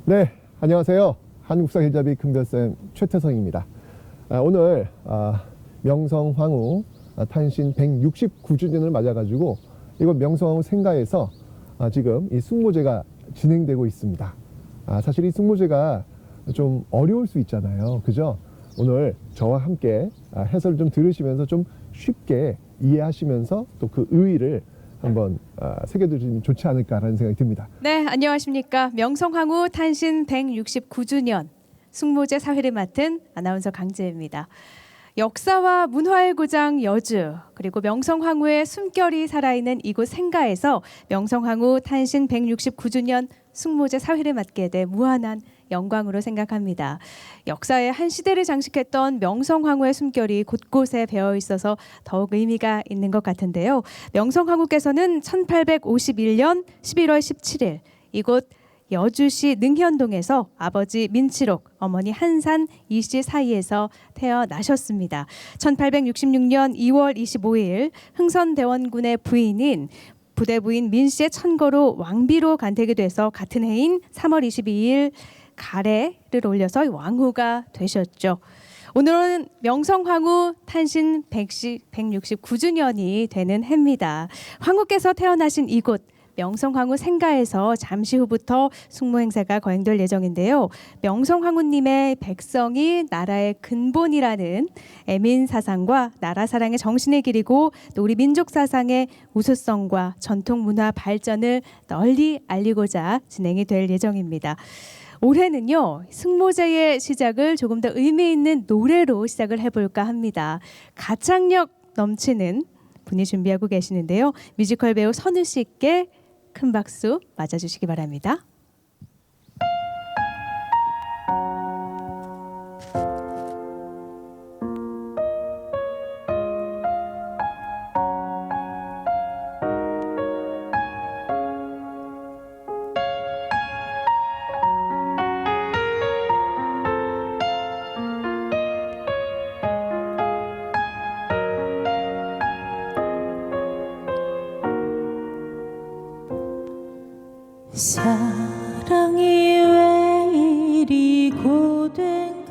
네, 안녕하세요. 한국사길잡이 큰별쌤 최태성입니다. 오늘 명성황후 탄신 169주년을 맞아가지고 이곳 명성황후 생가에서 지금 이 숙모제가 진행되고 있습니다. 사실 이 숙모제가 좀 어려울 수 있잖아요. 그죠? 오늘 저와 함께 해설을 좀 들으시면서 좀 쉽게 이해하시면서 또 그 의의를 한번 새겨두시면 좋지 않을까라는 생각이 듭니다. 네, 안녕하십니까. 명성황후 탄신 169주년 숙모제 사회를 맡은 아나운서 강지혜입니다. 역사와 문화의 고장 여주, 그리고 명성황후의 숨결이 살아있는 이곳 생가에서 명성황후 탄신 169주년 숙모제 사회를 맡게 돼 무한한 영광으로 생각합니다. 역사의 한 시대를 장식했던 명성황후의 숨결이 곳곳에 배어 있어서 더욱 의미가 있는 것 같은데요. 명성황후께서는 1851년 11월 17일 이곳 여주시 능현동에서 아버지 민치록, 어머니 한산 이씨 사이에서 태어나셨습니다. 1866년 2월 25일 흥선대원군의 부인인 부대부인 민씨의 천거로 왕비로 간택이 돼서 같은 해인 3월 22일 가래를 올려서 왕후가 되셨죠. 오늘은 명성황후 탄신 169주년이 되는 해입니다. 황후께서 태어나신 이곳 명성황후 생가에서 잠시 후부터 숙모 행사가 거행될 예정인데요. 명성황후님의 백성이 나라의 근본이라는 애민 사상과 나라 사랑의 정신을 기리고 또 우리 민족 사상의 우수성과 전통 문화 발전을 널리 알리고자 진행이 될 예정입니다. 올해는요, 숙모제의 시작을 조금 더 의미 있는 노래로 시작을 해볼까 합니다. 가창력 넘치는 분이 준비하고 계시는데요. 뮤지컬 배우 선우 씨께 큰 박수 맞아주시기 바랍니다. 사랑이 왜 이리 고된가요?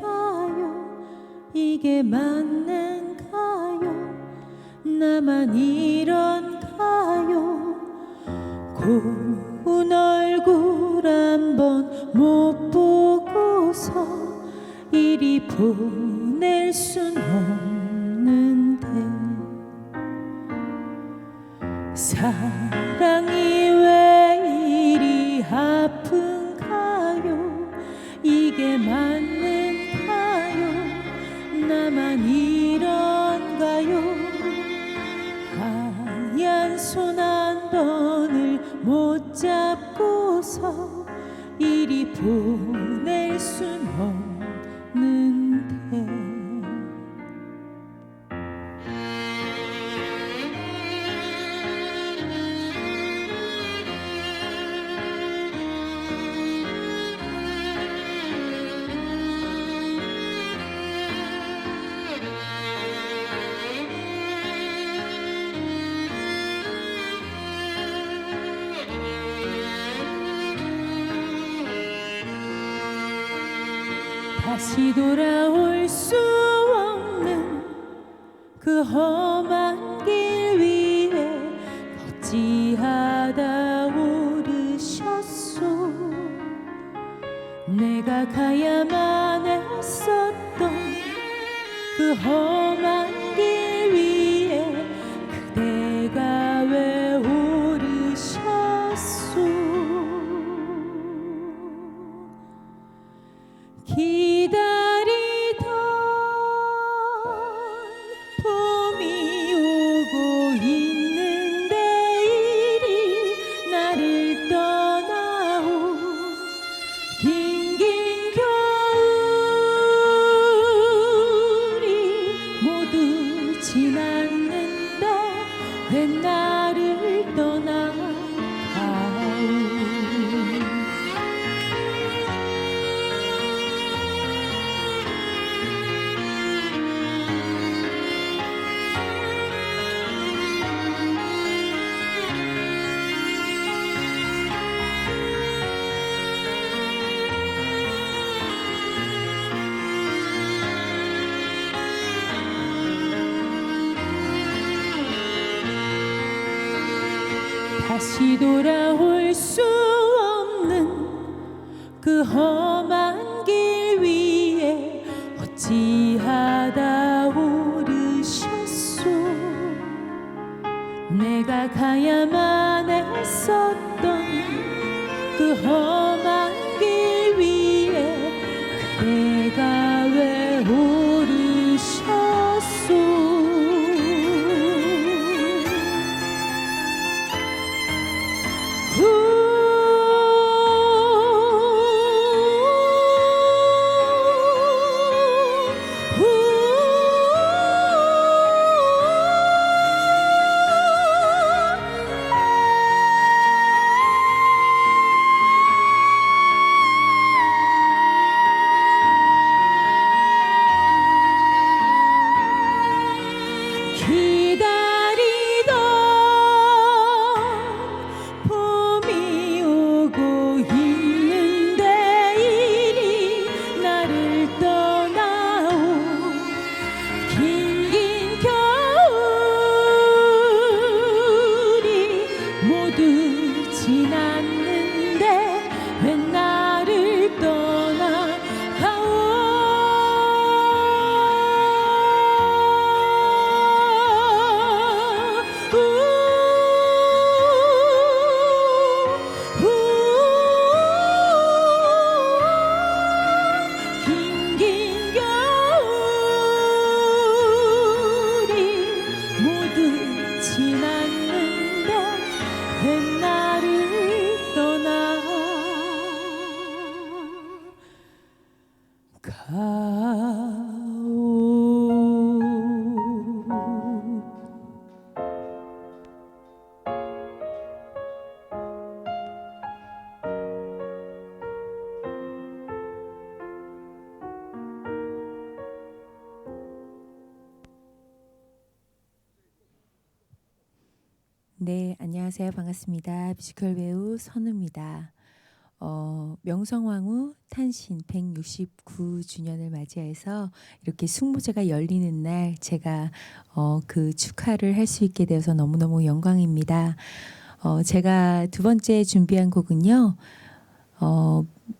이게 맞는가요? 나만 이런가요? 고운 얼굴 한번 못 보고서 이리 보낼 순 없는데 사랑이 왜 이리 아픈가요? 이게 맞는가요? 나만 이런가요? 하얀 손 한 번을 못 잡고서 이리 보낼 순 없는데 다시 돌아올 수 없는 그 험한 길 위에 어찌하다 오르셨소. 내가 가야만 했었던 그 험한 길 위에 그대가 왜 오르셨소. 기다리던 봄이 오고 있는데 이리 나를 떠나오. 긴긴 겨울이 모두 지났는데 왜 나를 떠나가오. 다시 돌아올 수 없는 그 험한 길 위에 어찌하다 오르셨소. 내가 가야만 했었던 그 험한 길 위에 그대가 왜 오르셨소. 네, 안녕하세요. 반갑습니다. 뮤지컬 배우 선우입니다. 명성황후 탄신 169주년을 맞이해서 이렇게 숙모제가 열리는 날 제가 그 축하를 할 수 있게 되어서 너무너무 영광입니다. 제가 두 번째 준비한 곡은요.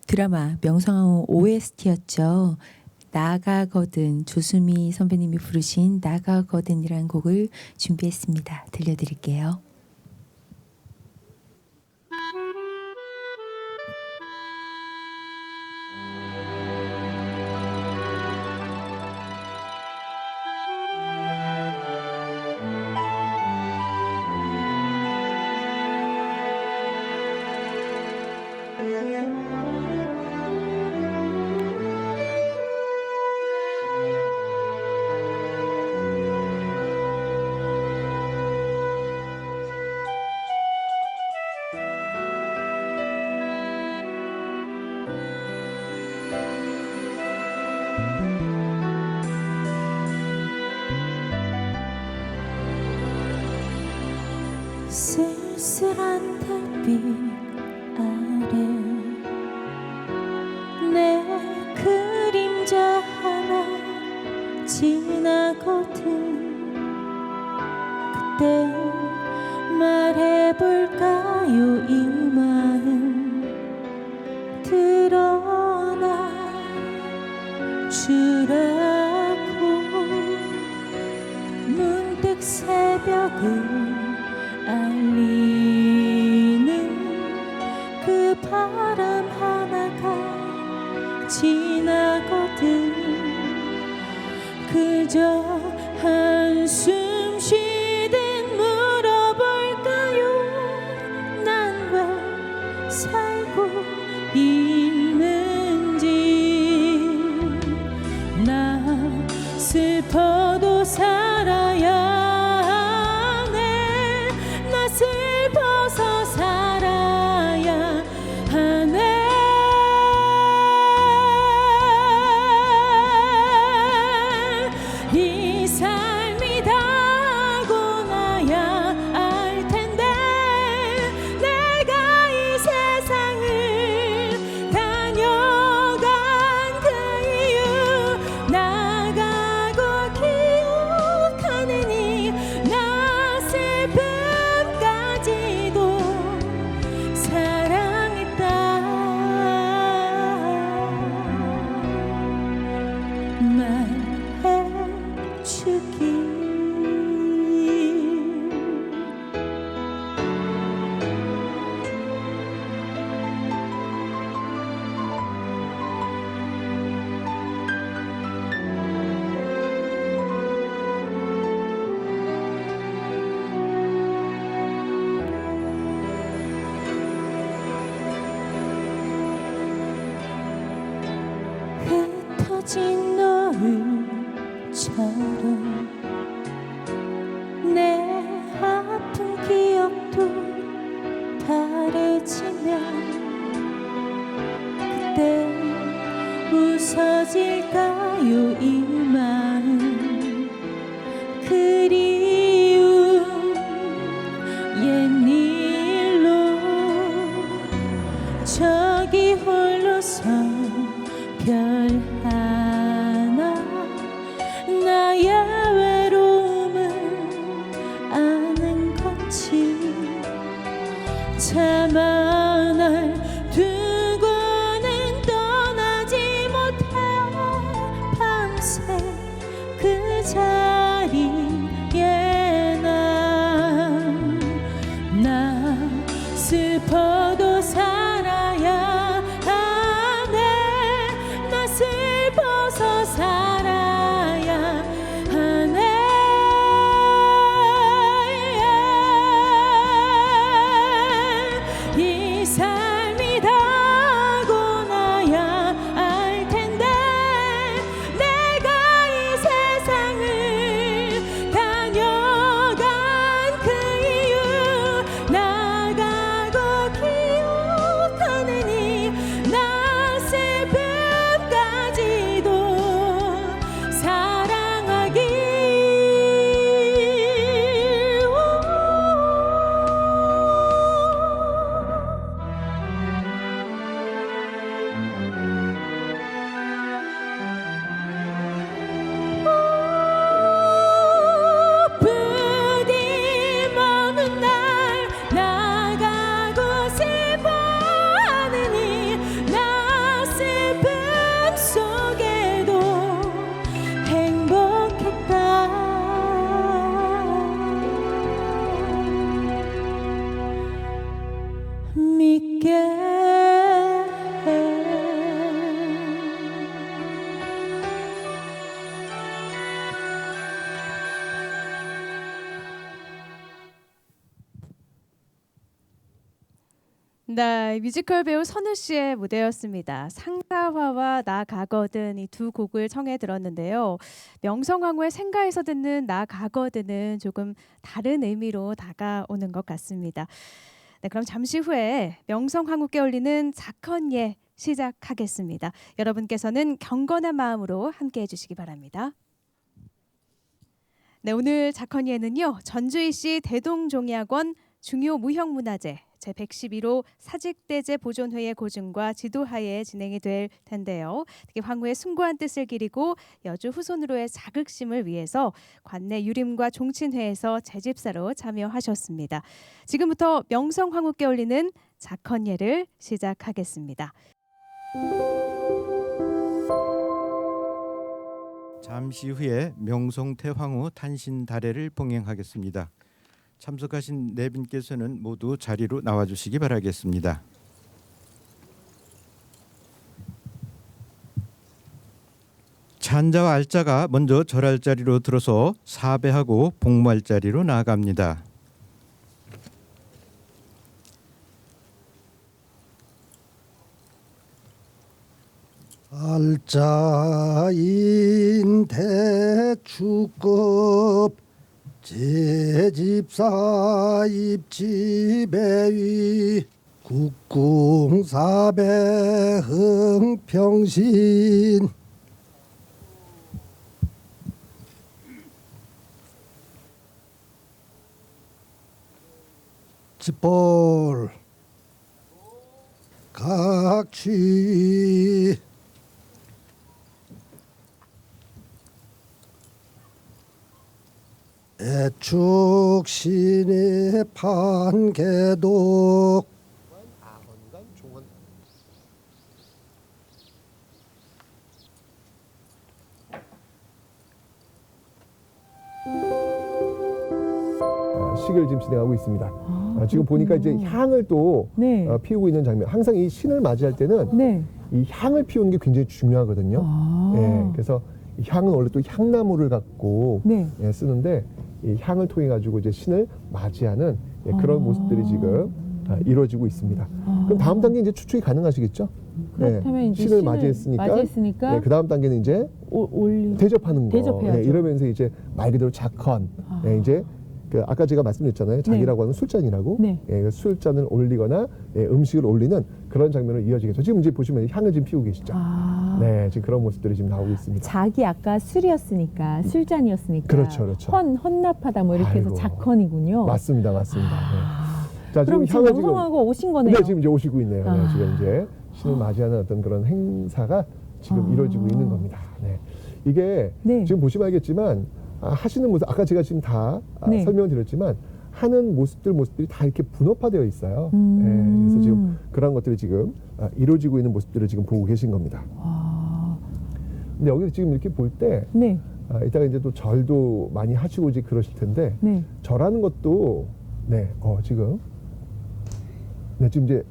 드라마 명성황후 OST였죠. 나가거든, 조수미 선배님이 부르신 나가거든이라는 곡을 준비했습니다. 들려드릴게요. 쓸쓸한 달빛 아래 내 그림자 하나 지나거든. 그때 말해볼까요? 이 마음 드러나 주라고. 문득 새벽을 알리는 그 바람 하나가 지나거든. 그저 한숨 쉬듯 물어볼까요? 난 왜 살고 있는지. 나 슬퍼도 살아야 슬퍼서 살아야 하네. 이 삶이 다 잊은 노을처럼 내 아픈 기억도 바래지면 그때 웃어질까요 이 마음 그리움 옛일로 저기 홀로 선 별 하나 나의 외로움을 아는 건지 차마 날 두고는 떠나지 못해 밤새 그 자리에 나 슬퍼도 살아야 하네 나 슬퍼서 살아야 하네 이 삶이 다고나야 알 텐데 내가 이 세상을 다녀간 그 이유 나가고 기억하느니 나 슬픔까지도 사랑하길 부디 먼 날 나가고 슬퍼하느니 나 슬픔 속에도 행복했다 믿게 해 네, 뮤지컬 배우 선우 씨의 무대였습니다. 상사화와 나 가거든 이 두 곡을 청해 들었는데요. 명성황후의 생가에서 듣는 나 가거든은 조금 다른 의미로 다가오는 것 같습니다. 네, 그럼 잠시 후에 명성황후께 올리는 작헌예 시작하겠습니다. 여러분께서는 경건한 마음으로 함께해 주시기 바랍니다. 네, 오늘 작헌예는요. 전주이시 대동종야권 중요무형문화재 제111호 사직대제 보존회의 고증과 지도하에 진행이 될 텐데요. 특히 황후의 숭고한 뜻을 기리고 여주 후손으로의 자긍심을 위해서 관내 유림과 종친회에서 재집사로 참여하셨습니다. 지금부터 명성황후께 올리는 작헌예를 시작하겠습니다. 잠시 후에 명성태 황후 탄신 다례를 봉행하겠습니다. 참석하신 네 분께서는 모두 자리로 나와주시기 바라겠습니다. 찬자와 알자가 먼저 절할 자리로 들어서 사배하고 복무할 자리로 나아갑니다. 알자인 대축급 제집사 입지배위 국궁사배 흥평신 집볼 각취 애축신의 판개독 식을 지금 진행하고 있습니다. 지금 보니까 이제 향을 또 네. 피우고 있는 장면. 항상 이 신을 맞이할 때는 네. 이 향을 피우는 게 굉장히 중요하거든요. 예, 그래서 이 향은 원래 또 향나무를 갖고 네. 예, 쓰는데 이 향을 통해 가지고 이제 신을 맞이하는 예, 그런 모습들이 지금 이루어지고 있습니다. 그럼 다음 단계 이제 추측이 가능하시겠죠? 그렇다면 이제 신을 맞이했으니까, 맞이했으니까 그 다음 단계는 이제 대접하는 거. 대접해야죠. 이러면서 이제 말 그대로 작헌. 이제 그 아까 제가 말씀드렸잖아요. 자기라고 하는 술잔이라고. 네. 그 술잔을 올리거나 음식을 올리는 그런 장면으로 이어지겠죠. 지금 이제 보시면 향을 지금 피우고 계시죠. 네, 지금 그런 모습들이 지금 나오고 있습니다. 자기 아까 술이었으니까 술잔이었으니까 그렇죠, 그렇죠. 헌납하다 뭐 이렇게 해서 아이고. 작헌이군요. 맞습니다, 맞습니다. 네. 자, 그럼 지금 향을 명성하고 오신 거네요. 네, 지금 이제 오시고 있네요. 네, 아. 지금 이제 신을 맞이하는 어떤 그런 행사가 지금 이루어지고 있는 겁니다. 네. 이게 네. 지금 보시면 알겠지만 하시는 모습, 아까 제가 지금 다 네. 설명을 드렸지만 하는 모습들이 다 이렇게 분업화되어 있어요. 네, 그래서 지금 그런 것들이 지금 이루어지고 있는 모습들을 지금 보고 계신 겁니다. 근데 여기서 지금 이렇게 볼 때 네. 이따가 이제 또 절도 많이 하시고 이제 그러실 텐데 네. 절하는 것도 지금 지금 이제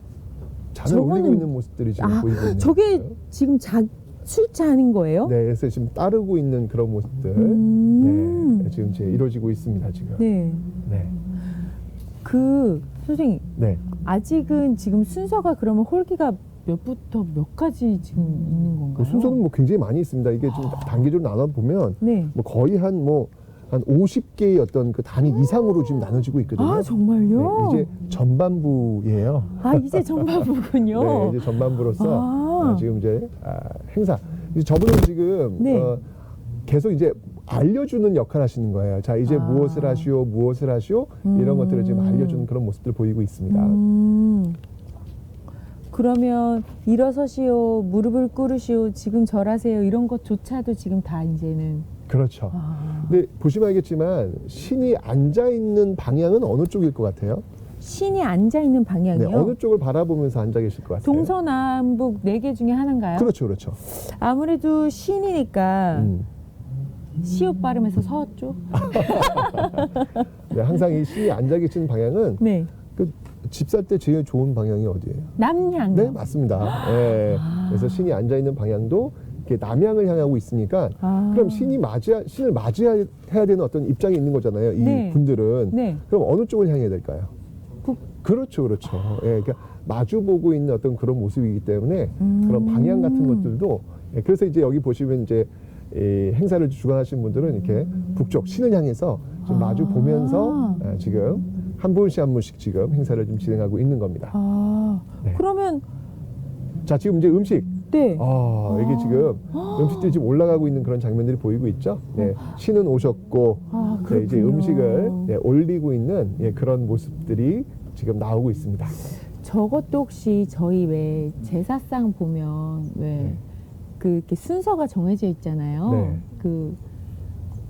잔을 저거는- 올리고 있는 모습들이 지금 보이고 있는 저게 거예요. 지금 술잔인 거예요? 네, 그래서 지금 따르고 있는 그런 모습들 네, 지금 이제 이루어지고 있습니다. 지금 네. 네, 그 선생님 네. 아직은 지금 순서가 그러면 홀기가 몇부터 몇까지 지금 있는 건가요? 그 순서는 뭐 굉장히 많이 있습니다. 이게 좀 단계적으로 나눠 보면 네. 뭐 거의 한 50개의 어떤 그 단위 이상으로 지금 나눠지고 있거든요. 아 정말요? 네, 이제 전반부예요. 이제 전반부군요. 네, 이제 전반부로서 지금 이제 행사. 이제 저분은 지금 네. 계속 이제 알려주는 역할 하시는 거예요. 자, 이제 무엇을 하시오, 무엇을 하시오 이런 것들을 지금 알려주는 그런 모습들 보이고 있습니다. 그러면 일어서시오, 무릎을 꿇으시오, 지금 절하세요 이런 것조차도 지금 다 이제는 그렇죠. 근데 보시면 알겠지만 신이 앉아 있는 방향은 어느 쪽일 것 같아요? 신이 앉아 있는 방향이요. 네, 어느 쪽을 바라보면서 앉아 계실 것 같아요? 동서남북 4개 중에 하나인가요? 그렇죠, 그렇죠. 아무래도 신이니까 시옷 발음해서 서쪽. 네, 항상 이 신이 앉아 계시는 방향은 네. 집 살 때 제일 좋은 방향이 어디예요? 남향. 네, 맞습니다. 네, 그래서 신이 앉아 있는 방향도 이렇게 남향을 향하고 있으니까 그럼 신을 맞이해야 되는 어떤 입장이 있는 거잖아요. 이 네. 분들은 네. 그럼 어느 쪽을 향해야 될까요? 그렇죠, 그렇죠. 예, 그러니까 마주 보고 있는 어떤 그런 모습이기 때문에 그런 방향 같은 것들도 그래서 이제 여기 보시면 이제 이 행사를 주관하시는 분들은 이렇게 북쪽 신을 향해서 지금 마주 보면서 지금 한 분씩 지금 행사를 좀 진행하고 있는 겁니다. 네. 그러면 자, 지금 이제 음식. 네. 이게 지금 음식들이 지금 올라가고 있는 그런 장면들이 보이고 있죠. 네, 신은 오셨고 네, 이제 그렇군요. 음식을 올리고 있는 그런 모습들이 지금 나오고 있습니다. 저것도 혹시 저희 왜 제사상 보면 왜 그 이렇게 순서가 정해져 있잖아요. 네. 그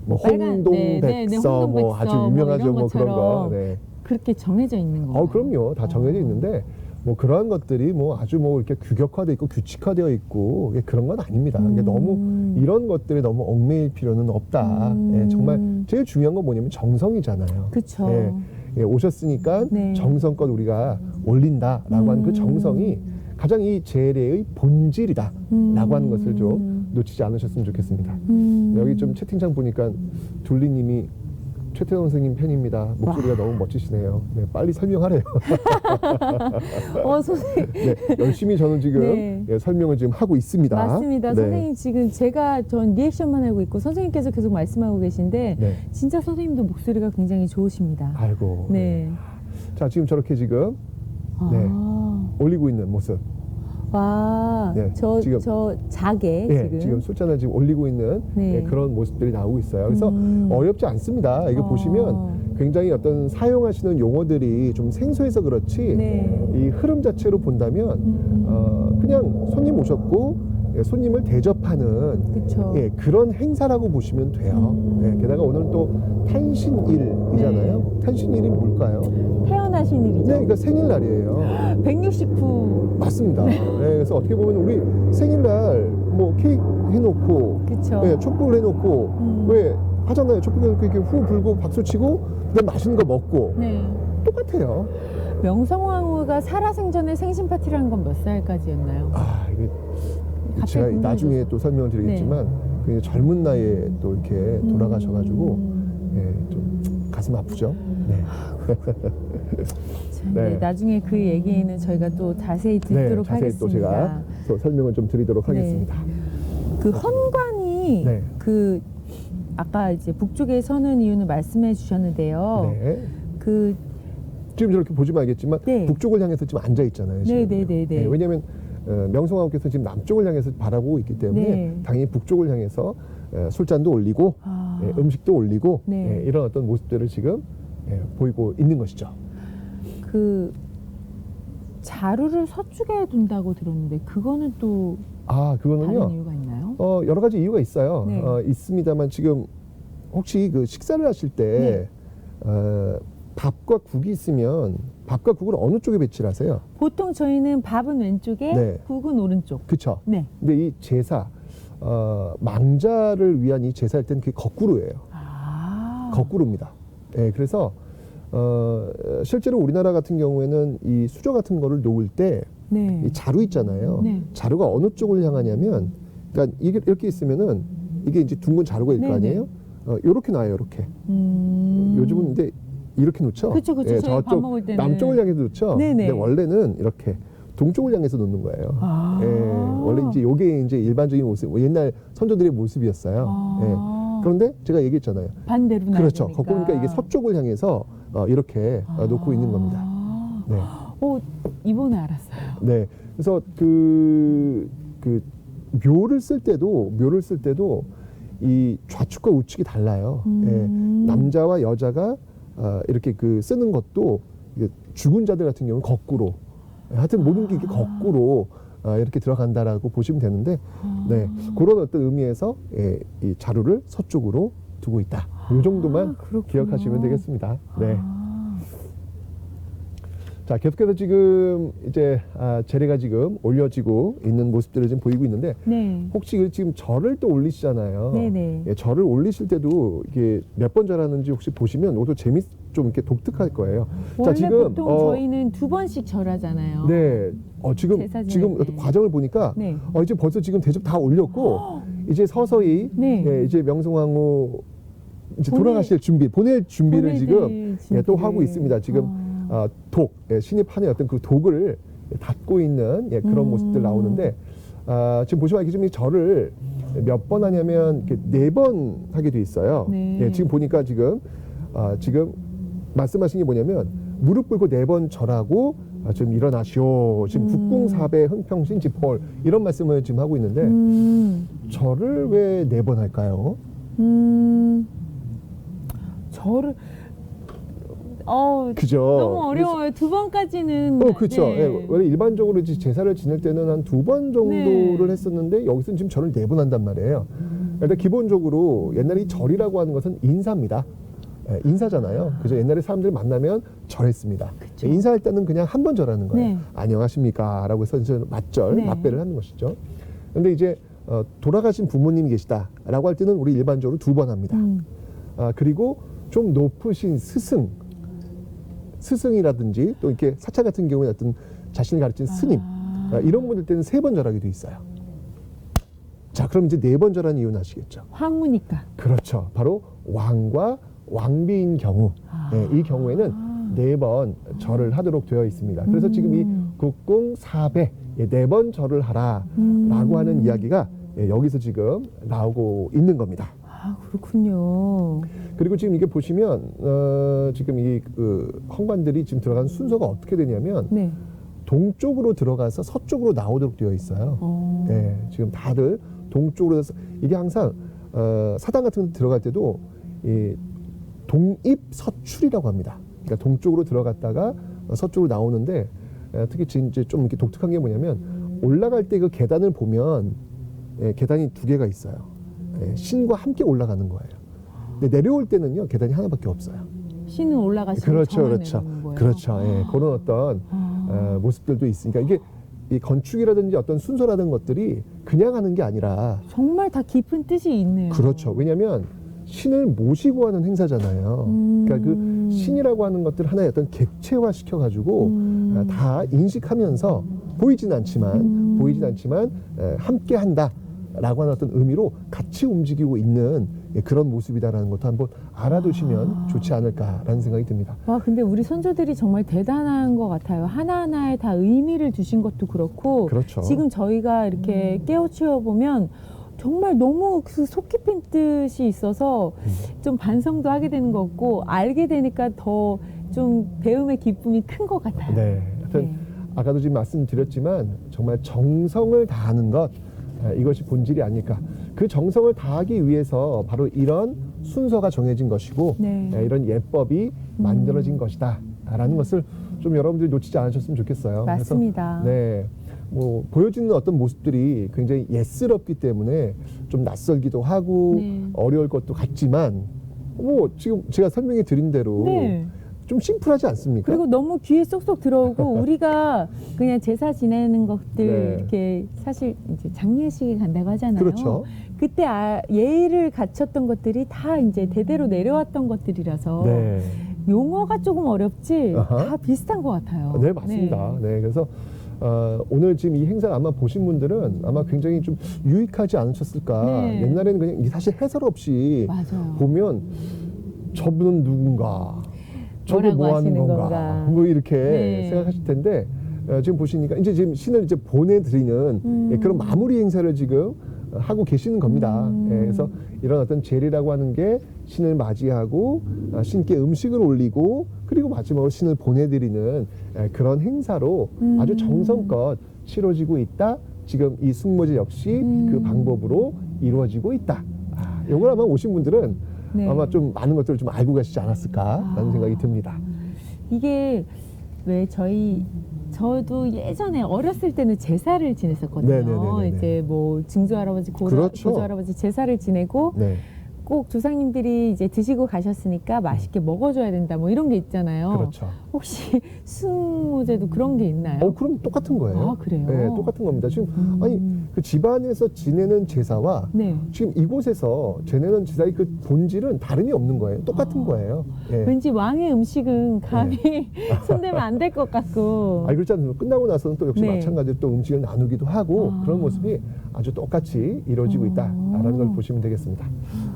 뭐 빨간- 홍동백서 뭐 아주 홍동백서 유명하죠. 이런 뭐 그런 거. 것처럼 네. 그렇게 정해져 있는 건가요? 그럼요. 다 정해져 있는데 뭐 그러한 것들이 뭐 아주 뭐 이렇게 규격화되어 있고 규칙화되어 있고 그런 건 아닙니다. 그러니까 너무 이런 것들에 너무 얽매일 필요는 없다. 정말 제일 중요한 건 뭐냐면 정성이잖아요. 그렇죠. 오셨으니까 네. 정성껏 우리가 올린다라고 하는 그 정성이 가장 이 제례의 본질이다라고 하는 것을 좀 놓치지 않으셨으면 좋겠습니다. 여기 좀 채팅창 보니까 둘리님이 최태원 선생님 팬입니다. 목소리가 너무 멋지시네요. 네, 빨리 설명하래요. 선생님. 네, 열심히 저는 지금 네. 설명을 지금 하고 있습니다. 맞습니다. 네. 선생님 지금 전 리액션만 하고 있고 선생님께서 계속 말씀하고 계신데 네. 진짜 선생님도 목소리가 굉장히 좋으시니다. 아이고. 네. 자, 지금 저렇게 지금 올리고 있는 모습. 네, 지금- 저 자게 지금 술잔을 지금 올리고 있는 네. 그런 모습들이 나오고 있어요. 그래서 어렵지 않습니다. 이거 보시면 굉장히 어떤 사용하시는 용어들이 좀 생소해서 그렇지 네. 이 흐름 자체로 본다면 그냥 손님 오셨고 손님을 대접하는 그쵸. 그런 행사라고 보시면 돼요. 게다가 오늘 또 탄신일이잖아요. 탄신일이 뭘까요? 태어나신 네, 일이죠. 그러니까 생일날이에요. 169. 맞습니다. 그래서 어떻게 보면 우리 생일날 뭐 케이크 해놓고, 그쵸. 촛불 해놓고, 왜 하잖아요. 촛불 해놓고 이렇게 후 불고 박수 치고, 그다음 맛있는 거 먹고 네. 똑같아요. 명성황후가 살아생전에 생신 파티를 한 건 몇 살까지였나요? 이게 갑자기 제가 궁금해졌어요. 나중에 또 설명을 드리겠지만, 굉장히 젊은 나이에 또 이렇게 돌아가셔가지고, 좀 가슴 아프죠. 네. 참, 네. 네, 나중에 그 얘기는 저희가 또 자세히 듣도록 자세히 하겠습니다. 또 제가 또 설명을 좀 드리도록 네. 하겠습니다. 그 헌관이 네. 그 아까 이제 북쪽에 서는 이유는 말씀해 주셨는데요. 네. 그 지금 저렇게 보시면 알겠지만 네. 북쪽을 향해서 지금 앉아 있잖아요. 네. 왜냐하면 명성황후께서 지금 남쪽을 향해서 바라보고 있기 때문에 네. 당연히 북쪽을 향해서 술잔도 올리고 아, 음식도 올리고 네. 이런 어떤 모습들을 지금 보이고 있는 것이죠. 그 자루를 서쪽에 둔다고 들었는데 그거는 또 다른 그거는요. 이유가 있나요? 여러 가지 이유가 있어요. 네. 있습니다만 지금 혹시 그 식사를 하실 때 네. 밥과 국이 있으면 밥과 국을 어느 쪽에 배치를 하세요? 보통 저희는 밥은 왼쪽에 네. 국은 오른쪽. 그쵸? 네. 근데 이 제사 망자를 위한 이 제사일 때는 그게 거꾸로예요. 거꾸로입니다. 그래서 실제로 우리나라 같은 경우에는 이 수저 같은 거를 놓을 때 네. 이 자루 있잖아요. 네. 자루가 어느 쪽을 향하냐면, 그러니까 이게 이렇게 있으면은 이게 이제 둥근 자루가 일 거 네네. 아니에요? 요렇게 놔요, 이렇게. 요즘은 근데 이렇게 놓죠. 그쵸. 저희 밥 먹을 때는 남쪽을 향해서 놓죠. 네네. 근데 원래는 이렇게 동쪽을 향해서 놓는 거예요. 원래 이제 요게 이제 일반적인 모습, 옛날 선조들의 모습이었어요. 그런데 제가 얘기했잖아요. 반대로 놔야 그렇죠. 되니까. 거꾸로 그러니까 이게 서쪽을 향해서 이렇게 놓고 있는 겁니다. 네. 이번에 알았어요. 네. 그래서 그 묘를 쓸 때도 이 좌측과 우측이 달라요. 남자와 여자가 이렇게 그 쓰는 것도 이게 죽은 자들 같은 경우는 거꾸로. 하여튼 모든 게 이렇게 거꾸로 이렇게 들어간다라고 보시면 되는데, 네. 그런 어떤 의미에서 이 자루를 서쪽으로 두고 있다. 이 정도만 그렇군요. 기억하시면 되겠습니다. 네. 자, 계속해서 지금 이제 재례가 지금 올려지고 있는 모습들을 지금 보이고 있는데, 네. 혹시 지금 절을 또 올리시잖아요. 네네. 절을 올리실 때도 이게 몇 번 절하는지 혹시 보시면 이것도 좀 이렇게 독특할 거예요. 원래 보통 저희는 2번씩 절하잖아요. 네, 지금 제사 지낼 지금 때. 어떤 과정을 보니까 네. 이제 벌써 지금 대접 다 올렸고 이제 서서히 네. 이제 명성황후 이제 돌아가실 보낼 준비를 지금 또 하고 있습니다. 지금 신입한의 어떤 그 독을 닫고 있는 그런 모습들 나오는데, 지금 보시면 알겠지만 이 절을 몇 번 하냐면 4번 하게 돼 있어요. 네. 지금 보니까 지금 말씀하신 게 뭐냐면 무릎 꿇고 4번 절하고 좀 일어나시오. 지금 국궁사배 흥평신 지폴 이런 말씀을 지금 하고 있는데, 절을 왜 4번 할까요? 절을 그죠. 너무 어려워요. 2번까지는. 그렇죠. 네. 원래 일반적으로 이제 제사를 지낼 때는 한 2번 정도를 네. 했었는데 여기서는 지금 절을 4번 한단 말이에요. 일단 기본적으로 옛날에 이 절이라고 하는 것은 인사입니다. 인사잖아요. 그래서 옛날에 사람들 만나면 절했습니다. 인사할 때는 그냥 한 번 절하는 거예요. 네. 안녕하십니까 라고 해서 이제 맞절, 네. 맞배를 하는 것이죠. 근데 이제 돌아가신 부모님이 계시다라고 할 때는 우리 일반적으로 2번 합니다. 그리고 좀 높으신 스승이라든지 또 이렇게 사찰 같은 경우에 어떤 자신을 가르친 스님 이런 분들 때는 3번 절하게 돼 있어요. 자, 그럼 이제 4번 절하는 이유는 아시겠죠? 황후니까. 그렇죠. 바로 왕과 왕비인 경우, 이 경우에는 4번 절을 하도록 되어 있습니다. 그래서 지금 이 국궁 4배 4번 절을 하라라고 하는 이야기가 여기서 지금 나오고 있는 겁니다. 그렇군요. 그리고 지금 이게 보시면 지금 이 헌관들이 지금 들어간 순서가 어떻게 되냐면 네. 동쪽으로 들어가서 서쪽으로 나오도록 되어 있어요. 지금 다들 동쪽으로 이게 항상 사당 같은 데 들어갈 때도 이 동입서출이라고 합니다. 그러니까 동쪽으로 들어갔다가 서쪽으로 나오는데, 특히 이제 좀 이렇게 독특한 게 뭐냐면 올라갈 때 그 계단을 보면 계단이 2개가 있어요. 신과 함께 올라가는 거예요. 근데 내려올 때는요 계단이 하나밖에 없어요. 신은 올라가시고 그렇죠. 거예요. 그렇죠. 그런 어떤 모습들도 있으니까 이게 이 건축이라든지 어떤 순서라든 것들이 그냥 하는 게 아니라 정말 다 깊은 뜻이 있네요. 그렇죠. 왜냐하면 신을 모시고 하는 행사잖아요. 그러니까 그 신이라고 하는 것들 하나의 어떤 객체화 시켜가지고 다 인식하면서 보이진 않지만 함께 한다라고 하는 어떤 의미로 같이 움직이고 있는 그런 모습이다라는 것도 한번 알아두시면 좋지 않을까라는 생각이 듭니다. 와, 근데 우리 선조들이 정말 대단한 것 같아요. 하나하나에 다 의미를 두신 것도 그렇고, 그렇죠. 지금 저희가 이렇게 깨우쳐 보면 정말 너무 그 속 깊은 뜻이 있어서 좀 반성도 하게 되는 것 같고, 알게 되니까 더 좀 배움의 기쁨이 큰 것 같아요. 네. 하여튼 아까도 지금 말씀드렸지만 정말 정성을 다하는 것, 이것이 본질이 아닐까. 그 정성을 다하기 위해서 바로 이런 순서가 정해진 것이고 네. 이런 예법이 만들어진 것이다 라는 것을 좀 여러분들이 놓치지 않으셨으면 좋겠어요. 맞습니다. 그래서 네, 뭐 보여지는 어떤 모습들이 굉장히 예스럽기 때문에 좀 낯설기도 하고 네. 어려울 것도 같지만 뭐 지금 제가 설명해 드린 대로 네. 좀 심플하지 않습니까? 그리고 너무 귀에 쏙쏙 들어오고 우리가 그냥 제사 지내는 것들 네. 이렇게 사실 이제 장례식에 간다고 하잖아요. 그렇죠. 그때 예의를 갖췄던 것들이 다 이제 대대로 내려왔던 것들이라서 네. 용어가 조금 어렵지 아하. 다 비슷한 것 같아요. 네, 맞습니다. 네, 그래서 오늘 지금 이 행사를 아마 보신 분들은 아마 굉장히 좀 유익하지 않으셨을까. 네. 옛날에는 그냥 사실 해설 없이 맞아요. 보면 저분은 누군가, 저게 뭐라고 뭐 하는 하시는 건가, 건가. 뭐 이렇게 네. 생각하실 텐데 지금 보시니까 이제 지금 신을 이제 보내드리는 그런 마무리 행사를 지금 하고 계시는 겁니다. 그래서 이런 어떤 제리라고 하는 게 신을 맞이하고 신께 음식을 올리고 그리고 마지막으로 신을 보내드리는 그런 행사로 아주 정성껏 치러지고 있다. 지금 이 숙모제 역시 그 방법으로 이루어지고 있다. 이걸 아마 오신 분들은 네. 아마 좀 많은 것들을 좀 알고 계시지 않았을까라는 생각이 듭니다. 이게 왜 저도 예전에 어렸을 때는 제사를 지냈었거든요. 네네네네네. 이제 뭐 증조 할아버지, 그렇죠. 고조 할아버지 제사를 지내고 네, 꼭 조상님들이 이제 드시고 가셨으니까 맛있게 먹어줘야 된다. 뭐 이런 게 있잖아요. 그렇죠. 혹시 숙모제도 그런 게 있나요? 그럼 똑같은 거예요. 아, 그래요? 네, 똑같은 겁니다. 지금 아니 그 집안에서 지내는 제사와 네. 지금 이곳에서 지내는 제사의 그 본질은 다름이 없는 거예요. 똑같은 거예요. 예. 왠지 왕의 음식은 감히 손대면 안 될 것 같고. 아니 그렇지 않습니까? 끝나고 나서는 또 역시 네. 마찬가지로 또 음식을 나누기도 하고 그런 모습이 아주 똑같이 이루어지고 있다라는 걸 보시면 되겠습니다.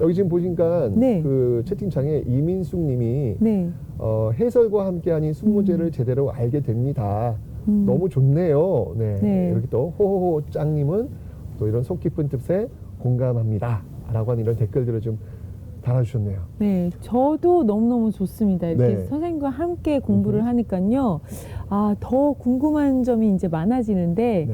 여기 지금 보니까 네. 그 채팅창에 이민숙님이 네. 해설과 함께하니 숙모제를 제대로 알게 됩니다. 너무 좋네요. 네. 네. 이렇게 또 호호호 짱님은 또 이런 속 깊은 뜻에 공감합니다. 라고 하는 이런 댓글들을 좀 달아주셨네요. 네, 저도 너무너무 좋습니다. 이렇게 네. 선생님과 함께 공부를 하니까요. 더 궁금한 점이 이제 많아지는데,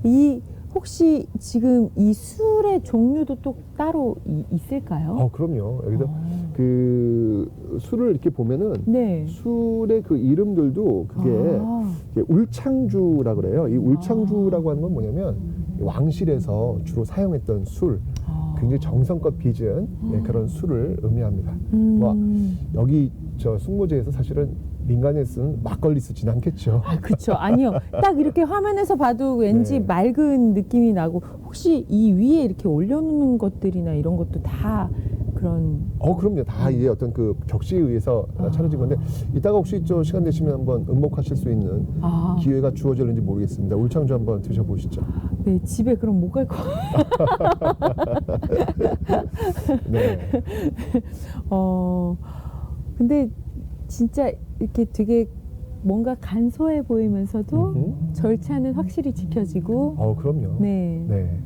네. 혹시 지금 이 술의 종류도 또 따로 있을까요? 그럼요. 여기서 그 술을 이렇게 보면은 네. 술의 그 이름들도 그게 이게 울창주라 그래요. 이 울창주라고 하는 건 뭐냐면 왕실에서 주로 사용했던 술, 굉장히 정성껏 빚은 그런 술을 의미합니다. 뭐 여기 저 숙모제에서 사실은 민간에 쓰는 막걸리 쓰진 않겠죠. 그렇죠. 아니요. 딱 이렇게 화면에서 봐도 왠지 네. 맑은 느낌이 나고, 혹시 이 위에 이렇게 올려놓는 것들이나 이런 것도 다 그런. 그럼요. 다 이제 어떤 그 격시에 의해서 차려진 건데 이따가 혹시 저 시간 되시면 한번 음목하실 수 있는 기회가 주어질는지 모르겠습니다. 울창주 한번 드셔보시죠. 네, 집에 그럼 못 갈 거. 네. 근데 진짜 이렇게 되게 뭔가 간소해 보이면서도 절차는 확실히 지켜지고. 그럼요. 네. 네.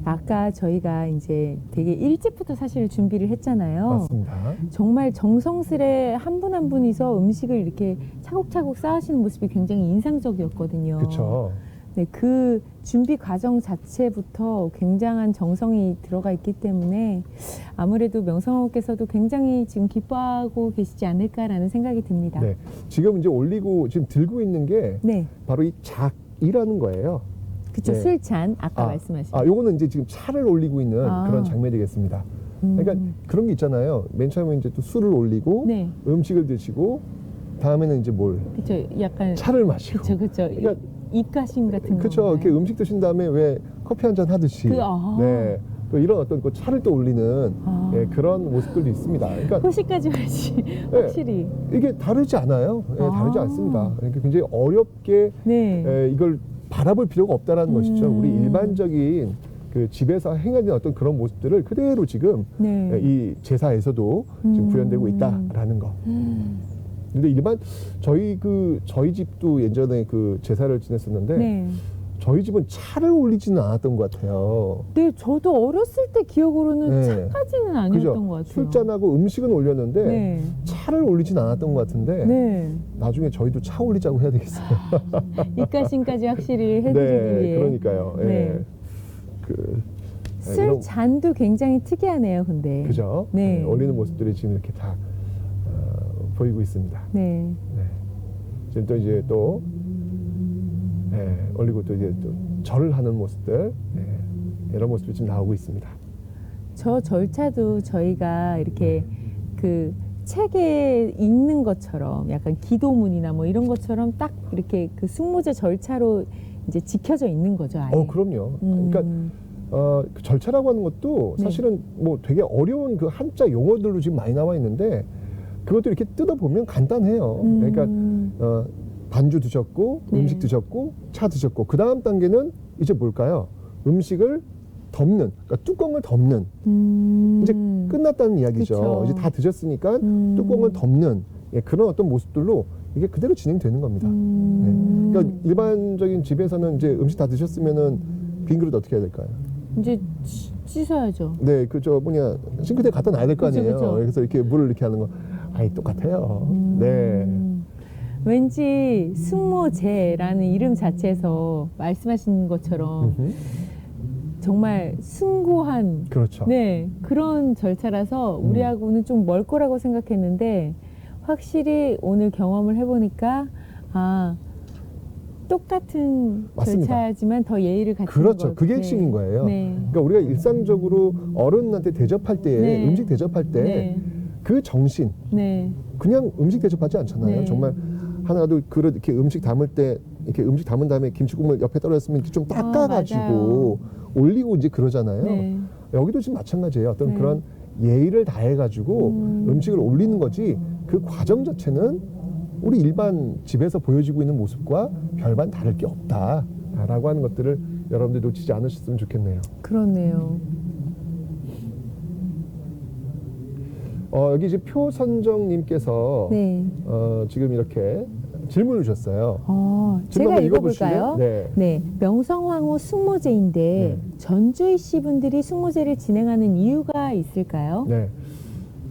아까 저희가 이제 되게 일찍부터 사실 준비를 했잖아요. 맞습니다. 정말 정성스레 한 분 한 분이서 음식을 이렇게 차곡차곡 쌓으시는 모습이 굉장히 인상적이었거든요. 그렇죠. 네, 그 준비 과정 자체부터 굉장한 정성이 들어가 있기 때문에 아무래도 명성황후께서도 굉장히 지금 기뻐하고 계시지 않을까라는 생각이 듭니다. 네. 지금 이제 올리고 지금 들고 있는 게 네, 바로 이 작이라는 거예요. 그쵸. 네. 술잔 아까 말씀하신. 요거는 이제 지금 차를 올리고 있는 그런 장면이 되겠습니다. 그러니까 그런 게 있잖아요. 맨 처음에 이제 또 술을 올리고 네. 음식을 드시고 다음에는 이제 뭘 그쵸. 약간. 차를 마시고. 그쵸. 그러니까 입가심 같은 거. 그렇죠. 이렇게 음식 드신 다음에 왜 커피 한 잔 하듯이. 네. 또 이런 어떤 그 차를 또 올리는 그런 모습들도 있습니다. 그러니까 호시까지 가지. 확실히. 이게 다르지 않아요. 다르지 않습니다. 그러니까 굉장히 어렵게 네. 이걸 바라볼 필요가 없다라는 것이죠. 우리 일반적인 그 집에서 행하는 어떤 그런 모습들을 그대로 지금 네. 이 제사에서도 지금 구현되고 있다라는 거. 근데 일반 저희 집도 예전에 그 제사를 지냈었는데 네. 저희 집은 차를 올리지는 않았던 것 같아요. 네, 저도 어렸을 때 기억으로는 네. 차까지는 아니었던 그죠? 것 같아요. 술잔하고 음식은 올렸는데 네. 차를 올리진 않았던 것 같은데 네. 나중에 저희도 차 올리자고 해야 되겠어요. 입가심까지 확실히 해드리기 네, 위해. 그러니까요. 예. 네. 네, 이런- 술 잔도 굉장히 특이하네요, 근데. 그죠? 네. 올리는 모습들이 지금 이렇게 다 보이고 있습니다. 네. 네. 지금 또 이제 또 올리고 또 이제 또 절을 하는 모습들 이런 모습이 지금 나오고 있습니다. 저 절차도 저희가 이렇게 그 책에 읽는 것처럼 약간 기도문이나 뭐 이런 것처럼 딱 이렇게 그 숙모제 절차로 이제 지켜져 있는 거죠, 아예. 그럼요. 음. 그러니까 그 절차라고 하는 것도 네. 사실은 뭐 되게 어려운 그 한자 용어들로 지금 많이 나와 있는데 그것도 이렇게 뜯어보면 간단해요. 그러니까 반주 드셨고 네. 음식 드셨고 차 드셨고 그 다음 단계는 이제 뭘까요? 음식을 덮는, 그러니까 뚜껑을 덮는 이제 끝났다는 이야기죠. 그쵸. 이제 다 드셨으니까 뚜껑을 덮는 그런 어떤 모습들로 이게 그대로 진행되는 겁니다. 네. 그러니까 일반적인 집에서는 이제 음식 다 드셨으면은 빈 그릇 어떻게 해야 될까요? 이제 씻어야죠. 네, 그저 뭐냐 싱크대에 갖다 놔야 될 거 그쵸, 아니에요. 그쵸. 그래서 이렇게 물을 이렇게 하는 거, 아이 똑같아요. 네, 왠지 숙모제라는 이름 자체에서 말씀하신 것처럼 정말 숭고한 그렇죠. 네 그런 절차라서 우리하고는 좀 멀 거라고 생각했는데 확실히 오늘 경험을 해보니까 똑같은 맞습니다. 절차지만 더 예의를 갖추는 그렇죠. 것. 그게 네. 핵심인 거예요. 네. 그러니까 우리가 일상적으로 어른한테 대접할 때, 네. 음식 대접할 때 그 정신, 네. 그냥 음식 대접하지 않잖아요. 네. 정말 하나도 그릇 이렇게 음식 담을 때 이렇게 음식 담은 다음에 김치국물 옆에 떨어졌으면 이렇게 좀 닦아가지고 맞아요. 올리고 이제 그러잖아요. 네. 여기도 지금 마찬가지예요. 어떤 네. 그런 예의를 다해가지고 음식을 올리는 거지 그 과정 자체는 우리 일반 집에서 보여지고 있는 모습과 별반 다를 게 없다라고 하는 것들을 여러분들 놓치지 않으셨으면 좋겠네요. 그렇네요. 여기 이제 표선정님께서 네. 지금 이렇게 질문을 주셨어요. 질문 제가 한번 읽어볼까요? 읽어보실래요? 네. 네, 명성황후 숙모제인데 네. 전주희 씨 분들이 숙모제를 진행하는 이유가 있을까요? 네.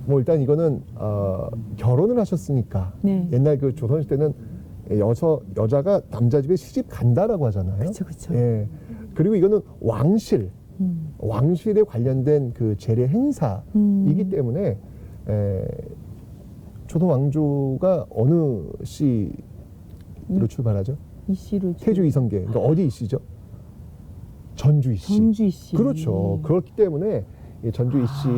뭐 일단 이거는 결혼을 하셨으니까 네. 옛날 그 조선시대 때는 여자가 남자 집에 시집 간다라고 하잖아요. 그렇죠, 그렇죠. 예. 그리고 이거는 왕실에 관련된 그 재래 행사이기 때문에 조선 왕조가 어느 시로 출발하죠? 이 씨로 태조 이성계. 그러니까 어디 이씨죠? 전주 이씨. 전주 이씨. 그렇죠. 그렇기 때문에 이 전주 이씨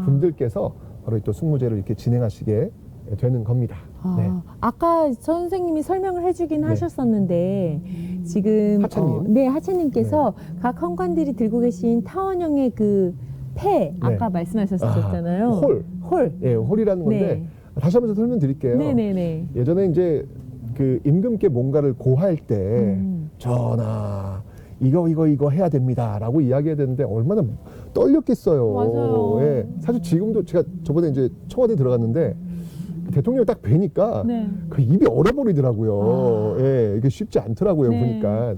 분들께서 바로 또 숙모제를 이렇게 진행하시게 되는 겁니다. 네. 아까 선생님이 설명을 해주긴 네. 하셨었는데 지금 하차님. 네 하차님께서 각 헌관들이 들고 계신 타원형의 그 폐 아까 말씀하셨었잖아요. 홀. 예, 홀이라는 건데 네. 다시 한번 더 설명드릴게요. 네네네. 예전에 이제 그 임금께 뭔가를 고할 때 음. 전하 이거 해야 됩니다라고 이야기해야 되는데 얼마나 떨렸겠어요. 맞아요. 예, 사실 지금도 제가 저번에 이제 청와대 들어갔는데 대통령 딱 뵈니까 네. 그 입이 얼어버리더라고요. 예, 이게 쉽지 않더라고요. 네. 보니까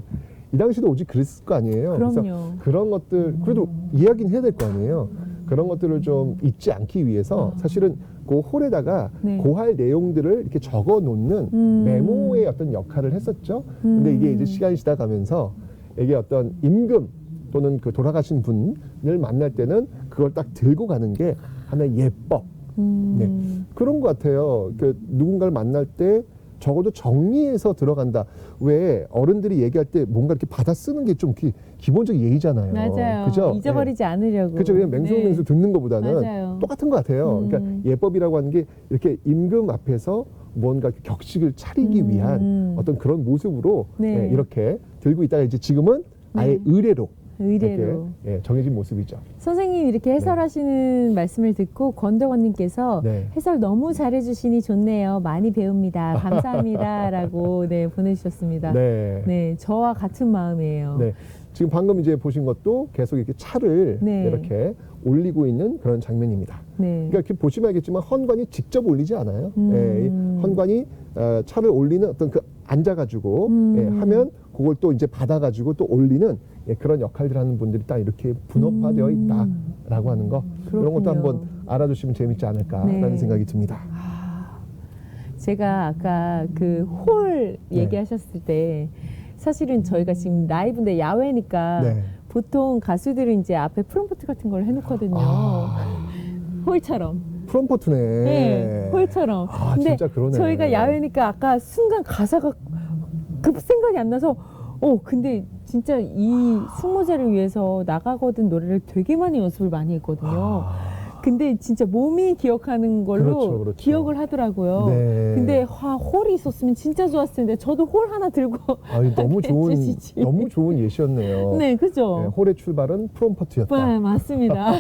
이 당시도 오직 그랬을 거 아니에요. 그래서 그럼요. 그런 것들 그래도 이야기는 해야 될 거 아니에요. 그런 것들을 좀 잊지 않기 위해서 사실은 그 홀에다가 네. 고할 내용들을 이렇게 적어 놓는 메모의 어떤 역할을 했었죠. 근데 이게 이제 시간이 지나가면서 이게 어떤 임금 또는 그 돌아가신 분을 만날 때는 그걸 딱 들고 가는 게 하나의 예법. 네. 그런 것 같아요. 그 누군가를 만날 때 적어도 정리해서 들어간다. 왜 어른들이 얘기할 때 뭔가 이렇게 받아 쓰는 게 좀 기본적 예의잖아요. 맞아요. 그죠? 잊어버리지 않으려고. 그죠? 그냥 맹수맹수 듣는 것보다는 맞아요. 똑같은 것 같아요. 그러니까 예법이라고 하는 게 이렇게 임금 앞에서 뭔가 격식을 차리기 위한 어떤 그런 모습으로 네. 이렇게 들고 있다가 이제 지금은 아예 의례로 의례로. 이렇게 정해진 모습이죠. 선생님 이렇게 해설하시는 말씀을 듣고 권덕원님께서 네. 해설 너무 잘해주시니 좋네요. 많이 배웁니다. 감사합니다라고 네 보내주셨습니다. 네. 네, 저와 같은 마음이에요. 네. 지금 방금 이제 보신 것도 계속 이렇게 차를 네. 이렇게 올리고 있는 그런 장면입니다. 네. 그러니까 이렇게 보시면 알겠지만 헌관이 직접 올리지 않아요. 음. 예, 이 헌관이 차를 올리는 어떤 그 앉아가지고 예, 하면 그걸 또 이제 받아가지고 또 올리는 예, 그런 역할들 하는 분들이 딱 이렇게 분업화되어 있다라고 하는 거 이런 것도 그렇군요. 한번 알아두시면 재밌지 않을까라는 네. 생각이 듭니다. 제가 아까 그 홀 네. 얘기하셨을 때 사실은 저희가 지금 라이브인데 야외니까 네. 보통 가수들은 이제 앞에 프롬프트 같은 걸 해놓거든요. 홀처럼. 프롬포트네. 네, 홀처럼. 아, 근데 진짜 그러네. 저희가 야외니까 아까 순간 가사가 급 생각이 안 나서 근데 진짜 이 숙모제를 위해서 나가거든 노래를 되게 많이 연습을 많이 했거든요. 근데 진짜 몸이 기억하는 걸로 그렇죠, 그렇죠. 기억을 하더라고요. 네. 근데 홀이 있었으면 진짜 좋았을 텐데 저도 홀 하나 들고 아유, 너무 좋은 해주시지. 너무 좋은 예시였네요. 네, 그죠? 네, 홀의 출발은 프롬포트였다. 네, 맞습니다.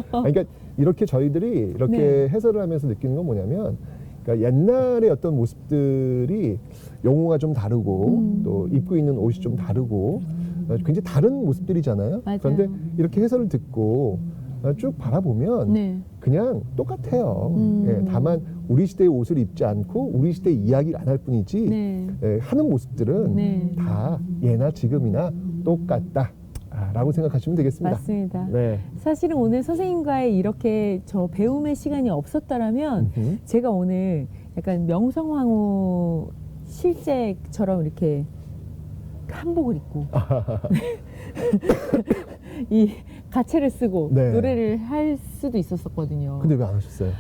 그러니까 이렇게 저희들이 이렇게 네. 해설을 하면서 느끼는 건 뭐냐면 그러니까 옛날의 어떤 모습들이 용어가 좀 다르고 또 입고 있는 옷이 좀 다르고 굉장히 다른 모습들이잖아요. 맞아요. 그런데 이렇게 해설을 듣고 쭉 바라보면 네. 그냥 똑같아요. 음. 예, 다만 우리 시대의 옷을 입지 않고 우리 시대의 이야기를 안 할 뿐이지 네. 예, 하는 모습들은 네. 다 예나 지금이나 똑같다. 라고 생각하시면 되겠습니다. 맞습니다. 네. 사실은 오늘 선생님과의 이렇게 저 배움의 시간이 없었더라면 음흠. 제가 오늘 약간 명성황후 실제처럼 이렇게 한복을 입고 이 가채를 쓰고 네. 노래를 할 수도 있었었거든요. 근데 왜 안 하셨어요?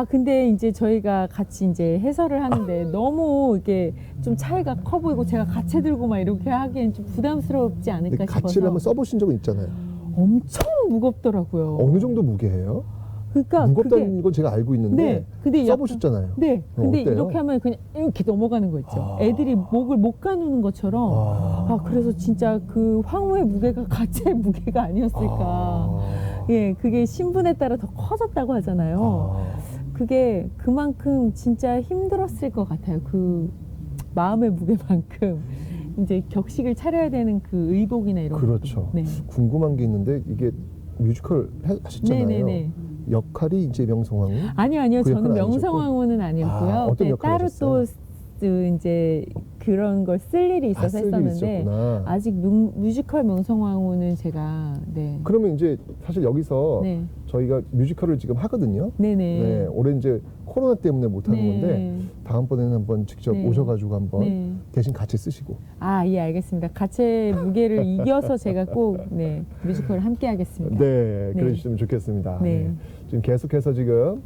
근데 이제 저희가 같이 이제 해설을 하는데 너무 이게 좀 차이가 커 보이고 제가 가채 들고 막 이렇게 하기엔 좀 부담스럽지 않을까 근데 싶어서 가치를 한번 써보신 적은 있잖아요. 엄청 무겁더라고요. 어느 정도 무게예요? 그러니까 무겁다는 건 제가 알고 있는데 네, 근데 약간- 써보셨잖아요. 네, 근데 어때요? 이렇게 하면 그냥 이렇게 넘어가는 거 있죠. 아. 애들이 목을 못 가누는 것처럼. 그래서 진짜 그 황후의 무게가 가채의 무게가 아니었을까. 예, 그게 신분에 따라 더 커졌다고 하잖아요. 그게 그만큼 진짜 힘들었을 것 같아요. 그 마음의 무게만큼 이제 격식을 차려야 되는 그 의복이나 이런 그렇죠. 것도. 네. 궁금한 게 있는데 이게 뮤지컬 하셨잖아요. 네네네. 역할이 이제 명성황후? 아니요. 그 저는 역할은 명성황후는 아니었고요. 어떤 역할을 따로 하셨어요? 또 이제 그런 걸 쓸 일이 있어서 쓸 일이 했었는데 있었구나. 아직 뮤지컬 명성황후는 제가 그러면 이제 사실 여기서 네. 저희가 뮤지컬을 지금 하거든요. 네네. 네, 올해 이제 코로나 때문에 못 하는 네. 건데 다음번에는 한번 직접 네. 오셔가지고 한번 네. 대신 같이 쓰시고. 예, 알겠습니다. 가채 무게를 이겨서 제가 꼭 뮤지컬을 함께 하겠습니다. 네, 네. 그러시면 좋겠습니다. 네. 네. 지금 계속해서 지금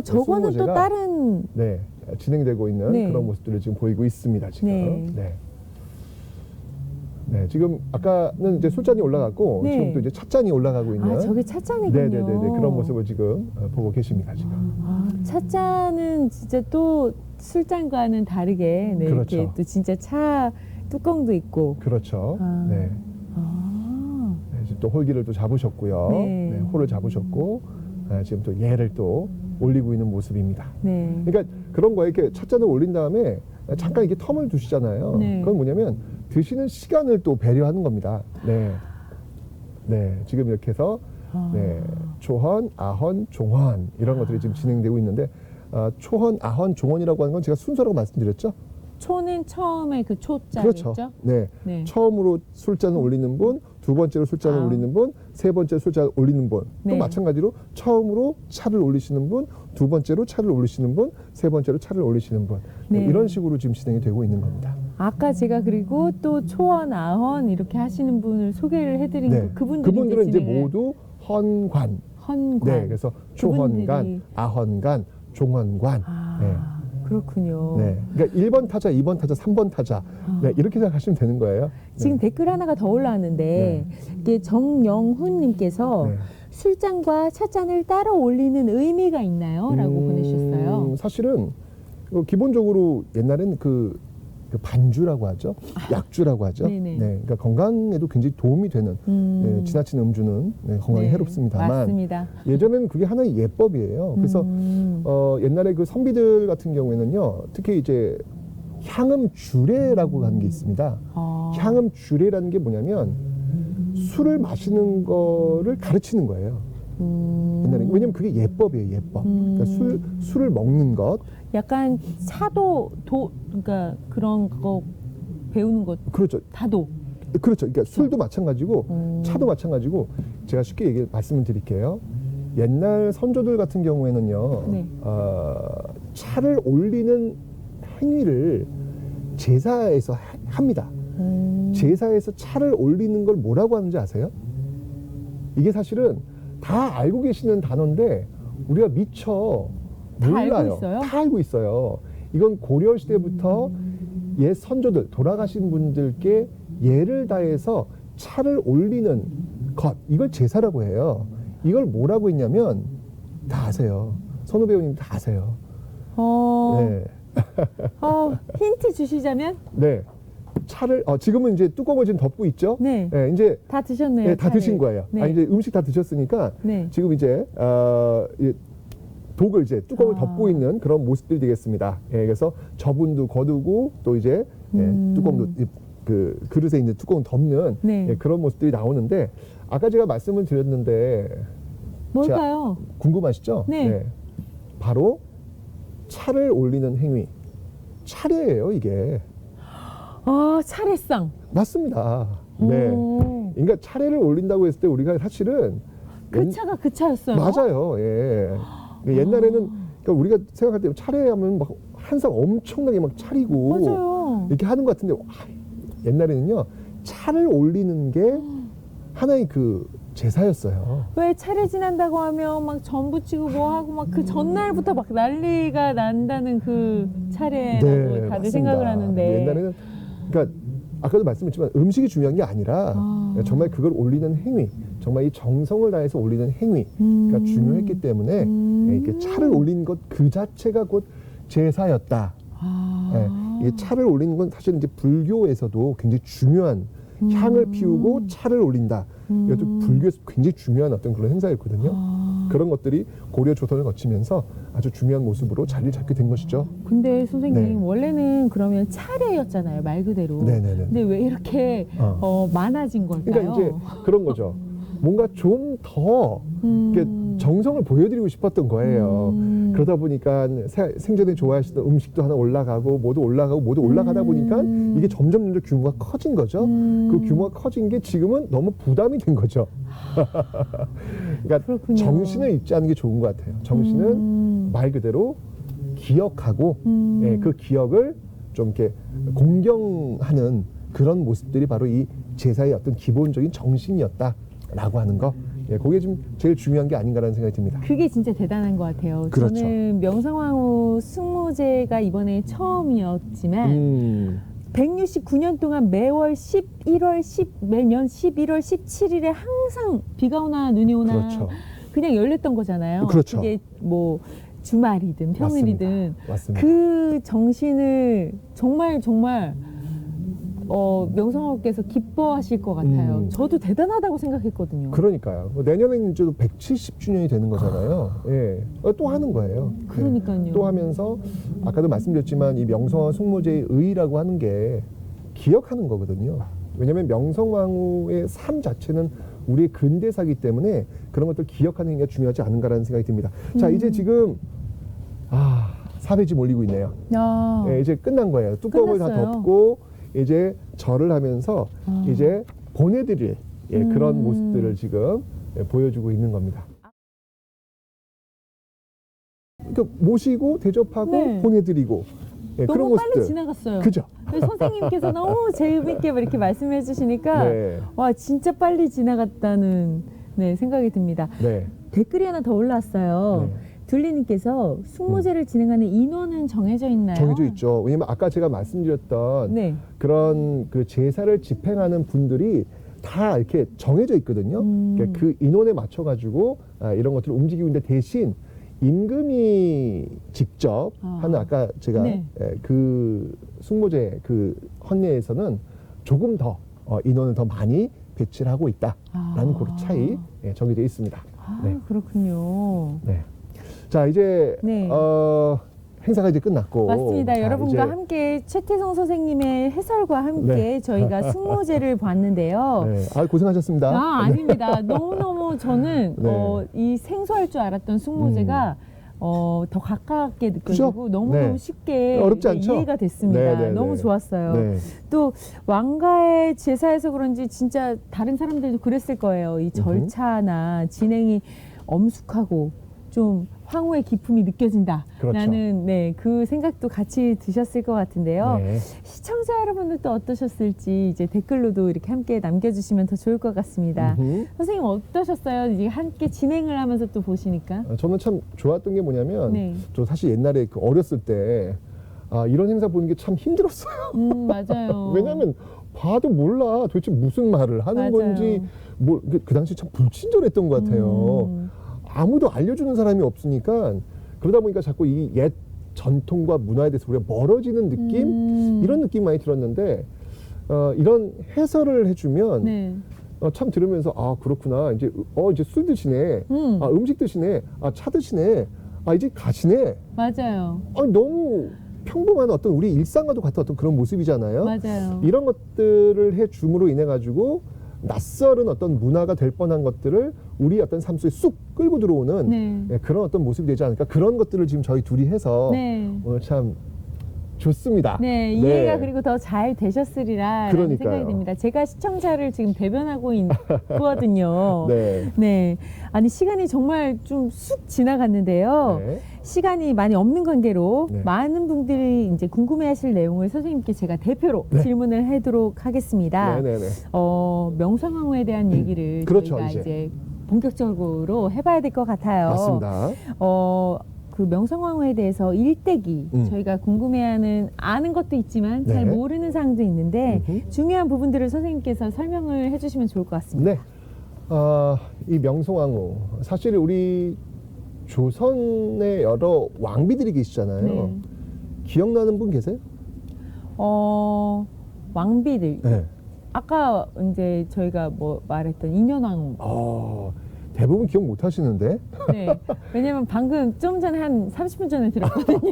저거는 또 승모제가 다른 네, 진행되고 있는 네. 그런 모습들을 지금 보이고 있습니다. 지금. 네. 네. 네, 지금 아까는 이제 술잔이 올라갔고 네. 지금 또 이제 찻잔이 올라가고 있는. 저게 찻잔이군요. 네네네 그런 모습을 지금 보고 계십니다 지금. 찻잔은 진짜 또 술잔과는 다르게 그렇죠. 이렇게 또 진짜 차 뚜껑도 있고. 그렇죠. 네. 네, 지금 또 홀기를 또 잡으셨고요. 네. 네, 홀을 잡으셨고 지금 또 얘를 또 올리고 있는 모습입니다. 네. 그러니까 그런 거에 이렇게 찻잔을 올린 다음에 잠깐 이렇게 텀을 두시잖아요. 네. 그건 뭐냐면 드시는 시간을 또 배려하는 겁니다. 네. 네, 지금 이렇게 해서 네, 초헌, 아헌, 종헌 이런 것들이 지금 진행되고 있는데 초헌, 아헌, 종헌이라고 하는 건 제가 순서라고 말씀드렸죠. 초는 처음에 그 초자였죠? 그렇죠. 네. 네. 처음으로 술잔을 올리는 분, 두 번째로 술잔을 올리는 분, 세 번째로 술잔을 올리는 분. 또 네. 마찬가지로 처음으로 차를 올리시는 분, 두 번째로 차를 올리시는 분, 세 번째로 차를 올리시는 분. 네. 이런 식으로 지금 진행이 되고 있는 겁니다. 아까 제가 그리고 또 초헌, 아헌 이렇게 하시는 분을 소개를 해드린 네. 그분들은 이제 모두 헌관. 헌관. 네. 그래서 초헌관, 그분들이- 아헌관, 종헌관. 네. 그렇군요. 네. 그러니까 1번 타자, 2번 타자, 3번 타자. 네. 이렇게 생각하시면 되는 거예요. 지금 네. 댓글 하나가 더 올라왔는데 이게 정영훈님께서 네. 술잔과 찻잔을 따로 올리는 의미가 있나요? 라고 보내주셨어요. 사실은 기본적으로 옛날에는 그 반주라고 하죠. 약주라고 하죠. 네네. 네, 그러니까 건강에도 굉장히 도움이 되는 네, 지나친 음주는 건강에 네, 해롭습니다만 맞습니다. 예전에는 그게 하나의 예법이에요. 그래서 옛날에 그 선비들 같은 경우에는요, 특히 이제 향음 주례라고 하는 게 있습니다. 향음 주례라는 게 뭐냐면 술을 마시는 거를 가르치는 거예요. 옛날에. 왜냐면 그게 예법이에요, 예법. 그러니까 술을 먹는 것. 약간 차도 그러니까 그런 거 배우는 것 그렇죠. 다도. 그렇죠. 그러니까 술도 마찬가지고 차도 마찬가지고 제가 쉽게 말씀을 드릴게요. 옛날 선조들 같은 경우에는요, 네. 차를 올리는 행위를 제사에서 합니다. 제사에서 차를 올리는 걸 뭐라고 하는지 아세요? 이게 사실은 다 알고 계시는 단어인데 우리가 미처 다 몰라요. 알고 있어요? 다 알고 있어요. 이건 고려 시대부터 옛 선조들, 돌아가신 분들께 예를 다해서 차를 올리는 것, 이걸 제사라고 해요. 이걸 뭐라고 했냐면 다 아세요. 선우 배우님 다 아세요. 네. 힌트 주시자면? 네. 차를 지금은 이제 뚜껑을 지금 덮고 있죠. 네. 네, 이제 다 드셨네요. 네, 다 차를. 드신 거예요. 네. 이제 음식 다 드셨으니까 네. 지금 이제 독을 이제 뚜껑을 아. 덮고 있는 그런 모습들이 되겠습니다. 예, 그래서 저분도 거두고 또 이제 뚜껑도 그 그릇에 있는 뚜껑 덮는 네. 예, 그런 모습들이 나오는데 아까 제가 말씀을 드렸는데 뭘까요? 궁금하시죠? 네. 바로 차를 올리는 행위. 차례예요, 이게. 차례상. 맞습니다. 네. 오. 그러니까 차례를 올린다고 했을 때 우리가 사실은 그 차가 그 차였어요? 맞아요. 예. 옛날에는 그러니까 우리가 생각할 때 차례하면 막 한상 엄청나게 막 차리고 맞아요. 이렇게 하는 것 같은데 옛날에는요 차를 올리는 게 하나의 그 제사였어요. 왜 차례 지난다고 하면 막 전 부치고 뭐 하고 막 그 전날부터 막 난리가 난다는 그 차례라고 다들 맞습니다. 생각을 하는데 옛날에는 그러니까 아까도 말씀드렸지만 음식이 중요한 게 아니라 정말 그걸 올리는 행위, 정말 이 정성을 다해서 올리는 행위가 중요했기 때문에 이렇게 차를 올리는 것 그 자체가 곧 제사였다. 이 차를 올리는 건 사실 이제 불교에서도 굉장히 중요한 향을 피우고 차를 올린다. 이것도 불교에서 굉장히 중요한 어떤 그런 행사였거든요. 그런 것들이 고려 조선을 거치면서 아주 중요한 모습으로 자리를 잡게 된 것이죠. 근데 선생님 네. 원래는 그러면 차례였잖아요 말 그대로. 네네네. 근데 왜 이렇게 많아진 걸까요? 그러니까 이제 그런 거죠. 뭔가 좀 더 정성을 보여드리고 싶었던 거예요. 그러다 보니까 생전에 좋아하시던 음식도 하나 올라가고 모두 올라가다 보니까 이게 점점 규모가 커진 거죠. 그 규모가 커진 게 지금은 너무 부담이 된 거죠. 그러니까 그렇군요. 정신을 잊지 않는 게 좋은 것 같아요. 정신은 말 그대로 기억하고 그 기억을 좀 이렇게 공경하는 그런 모습들이 바로 이 제사의 어떤 기본적인 정신이었다라고 하는 거. 그게 지금 제일 중요한 게 아닌가라는 생각이 듭니다. 그게 진짜 대단한 것 같아요. 그렇죠. 저는 명성황후 숙무제가 이번에 처음이었지만 169년 동안 매년 11월 17일에 항상 비가 오나 눈이 오나 그렇죠. 그냥 열렸던 거잖아요. 그렇죠. 그게 뭐 주말이든 평일이든 맞습니다. 그 정신을 정말 명성황후께서 기뻐하실 것 같아요. 저도 대단하다고 생각했거든요. 그러니까요. 내년에는 이제 170주년이 되는 거잖아요. 또 하는 거예요. 그러니까요. 또 하면서 아까도 말씀드렸지만 이 명성황후 숙무제의 의의라고 하는 게 기억하는 거거든요. 왜냐하면 명성황후의 삶 자체는 우리의 근대사이기 때문에 그런 것들 기억하는 게 중요하지 않은가라는 생각이 듭니다. 자, 이제 지금 사배지 몰리고 있네요. 이제 끝난 거예요. 뚜껑을 다 끝났어요. 덮고 이제 절을 하면서 이제 보내드릴 그런 모습들을 지금 보여주고 있는 겁니다. 그러니까 모시고 대접하고 네. 보내드리고 그런 너무 모습들. 빨리 지나갔어요. 그죠? 선생님께서 너무 재밌게 이렇게 말씀해 주시니까 네. 와 진짜 빨리 지나갔다는 생각이 듭니다. 네. 댓글이 하나 더 올라왔어요. 네. 둘리님께서 숙무제를 진행하는 인원은 정해져 있나요? 정해져 있죠. 왜냐면 아까 제가 말씀드렸던 네. 그런 그 제사를 집행하는 분들이 다 이렇게 정해져 있거든요. 그러니까 그 인원에 맞춰 가지고 이런 것들을 움직이고 있는데 대신 임금이 직접 하는 아까 제가 네. 그 숙무제 그 헌례에서는 조금 더 인원을 더 많이 배치를 하고 있다라는 그런 차이 정해져 있습니다. 네. 그렇군요. 네. 자 이제 네. 행사가 이제 끝났고 맞습니다. 자, 여러분과 이제, 함께 최태성 선생님의 해설과 함께 네. 저희가 승모제를 봤는데요. 네. 아, 고생하셨습니다. 아닙니다. 너무너무 저는 네. 이 생소할 줄 알았던 승모제가 더 가깝게 그죠? 느껴지고 너무너무 네. 쉽게 어렵지 않죠? 이해가 됐습니다. 네, 네, 너무 네. 좋았어요. 네. 또 왕가의 제사에서 그런지 진짜 다른 사람들도 그랬을 거예요. 이 절차나 진행이 엄숙하고 좀 황후의 기품이 느껴진다. 그렇죠. 라는 그 생각도 같이 드셨을 것 같은데요. 네. 시청자 여러분들도 어떠셨을지 이제 댓글로도 이렇게 함께 남겨주시면 더 좋을 것 같습니다. 음흠. 선생님 어떠셨어요? 이제 함께 진행을 하면서 또 보시니까. 저는 참 좋았던 게 뭐냐면 네. 저 사실 옛날에 그 어렸을 때 이런 행사 보는 게 참 힘들었어요. 맞아요. 왜냐하면 봐도 몰라 도대체 무슨 말을 하는 맞아요. 건지 그 당시 참 불친절했던 것 같아요. 아무도 알려주는 사람이 없으니까 그러다 보니까 자꾸 이 옛 전통과 문화에 대해서 우리가 멀어지는 느낌 이런 느낌 많이 들었는데 이런 해설을 해주면 네. 참 들으면서 그렇구나 이제 이제 술 드시네 음식 드시네 차 드시네 이제 가시네 맞아요. 너무 평범한 어떤 우리 일상과도 같은 어떤 그런 모습이잖아요. 맞아요. 이런 것들을 해줌으로 인해 가지고 낯설은 어떤 문화가 될 뻔한 것들을 우리 어떤 삶 속에 쑥 끌고 들어오는 네. 그런 어떤 모습이 되지 않을까 그런 것들을 지금 저희 둘이 해서 네. 오늘 참 좋습니다. 네, 이해가 그리고 더 잘 되셨으리라는 그러니까요. 생각이 듭니다. 제가 시청자를 지금 대변하고 있거든요. 네. 네. 아니, 시간이 정말 좀 쑥 지나갔는데요. 네. 시간이 많이 없는 관계로 네. 많은 분들이 이제 궁금해 하실 내용을 선생님께 제가 대표로 네. 질문을 하도록 하겠습니다. 네네네. 명성황후에 대한 얘기를 그렇죠, 저희가 이제. 이제 본격적으로 해봐야 될 것 같아요. 맞습니다. 그 명성황후에 대해서 일대기 저희가 궁금해하는 아는 것도 있지만 네. 잘 모르는 사항도 있는데 음흠. 중요한 부분들을 선생님께서 설명을 해주시면 좋을 것 같습니다. 네. 이 명성황후 사실 우리 조선의 여러 왕비들이 계시잖아요. 네. 기억나는 분 계세요? 왕비들 네. 아까 이제 저희가 뭐 말했던 인현왕후. 대부분 기억 못 하시는데. 네. 왜냐면 방금 좀 전에 한 30분 전에 들었거든요.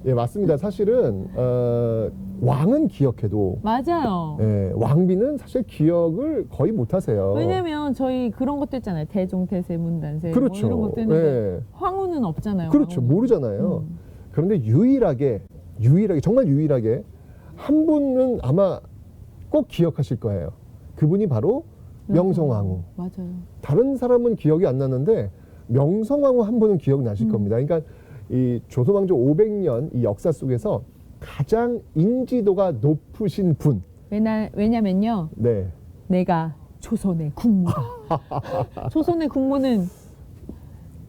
예, 맞습니다. 사실은 왕은 기억해도 맞아요. 왕비는 사실 기억을 거의 못 하세요. 왜냐면 저희 그런 것도 있잖아요. 대종, 태세, 문단세 그렇죠. 뭐 이런 것도 있는데 예. 황후는 없잖아요. 그렇죠. 황후는. 모르잖아요. 그런데 유일하게 정말 유일하게 한 분은 아마 꼭 기억하실 거예요. 그분이 바로 명성황후. 맞아요. 다른 사람은 기억이 안 나는데 명성황후 한 분은 기억나실 겁니다. 그러니까 이 조선왕조 500년 이 역사 속에서 가장 인지도가 높으신 분. 왜냐면요. 네. 내가 조선의 국무다. 조선의 국무는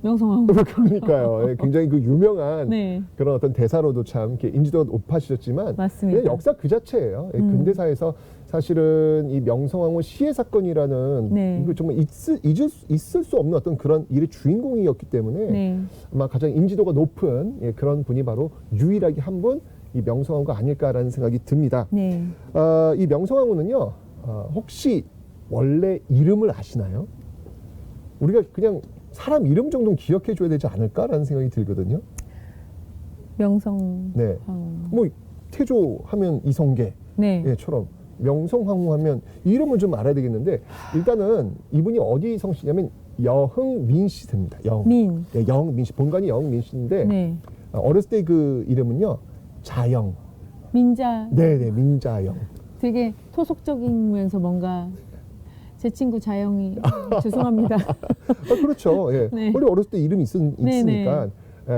명성황후. 그러니까요. 굉장히 그 유명한 네. 그런 어떤 대사로도 참 이렇게 인지도가 높아지셨지만 맞습니다. 그냥 역사 그 자체예요. 근대사에서 사실은 이 명성황후 시해 사건이라는 네. 이거 정말 있을 수 없는 어떤 그런 일의 주인공이었기 때문에 네. 아마 가장 인지도가 높은 그런 분이 바로 유일하게 한 분 이 명성황후가 아닐까라는 생각이 듭니다. 네. 이 명성황후는요, 혹시 원래 이름을 아시나요? 우리가 그냥 사람 이름 정도는 기억해 줘야 되지 않을까라는 생각이 들거든요. 명성황후. 네. 뭐 태조 하면 이성계 네. 처럼 명성황후 하면 이름을 좀 알아야 되겠는데 일단은 이분이 어디 성씨냐면 여흥민씨 됩니다. 영민씨. 본관이 여흥민씨인데 네. 어렸을 때 그 이름은요 자영. 민자. 네네 민자영. 되게 토속적이면서 뭔가 제 친구 자영이 죄송합니다. 그렇죠. 예. 네. 원래 어렸을 때 이름이 있으니까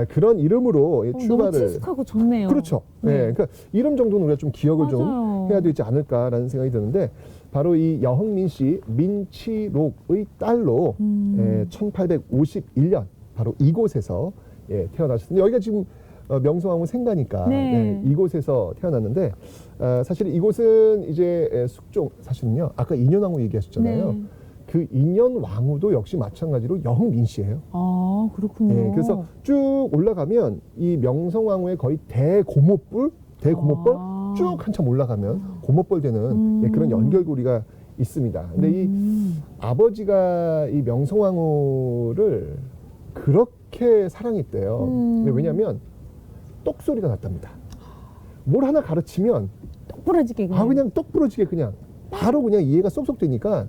그런 이름으로 너무 출발을. 친숙하고 좋네요. 그렇죠. 네. 그러니까 이름 정도는 우리가 좀 기억을 좀 맞아요. 해야 되지 않을까라는 생각이 드는데 바로 이 여흥민 씨 민치록의 딸로 1851년 바로 이곳에서 태어나셨습니다. 여기가 지금 명성황후 생가니까 네. 이곳에서 태어났는데 사실 이곳은 이제 숙종 사실은요 아까 인현왕후 얘기하셨잖아요. 네. 그 인현왕후도 역시 마찬가지로 여흥민 씨예요. 아, 그렇군요. 네, 그래서 쭉 올라가면 이 명성황후의 거의 대고모뻘 쭉 한참 올라가면 고모뻘 되는 그런 연결고리가 있습니다. 근데 이 아버지가 이 명성황후를 그렇게 사랑했대요. 근데 왜냐하면 똑 소리가 났답니다. 뭘 하나 가르치면 부러지게 그냥 똑 부러지게 그냥 바로 그냥 이해가 쏙쏙 되니까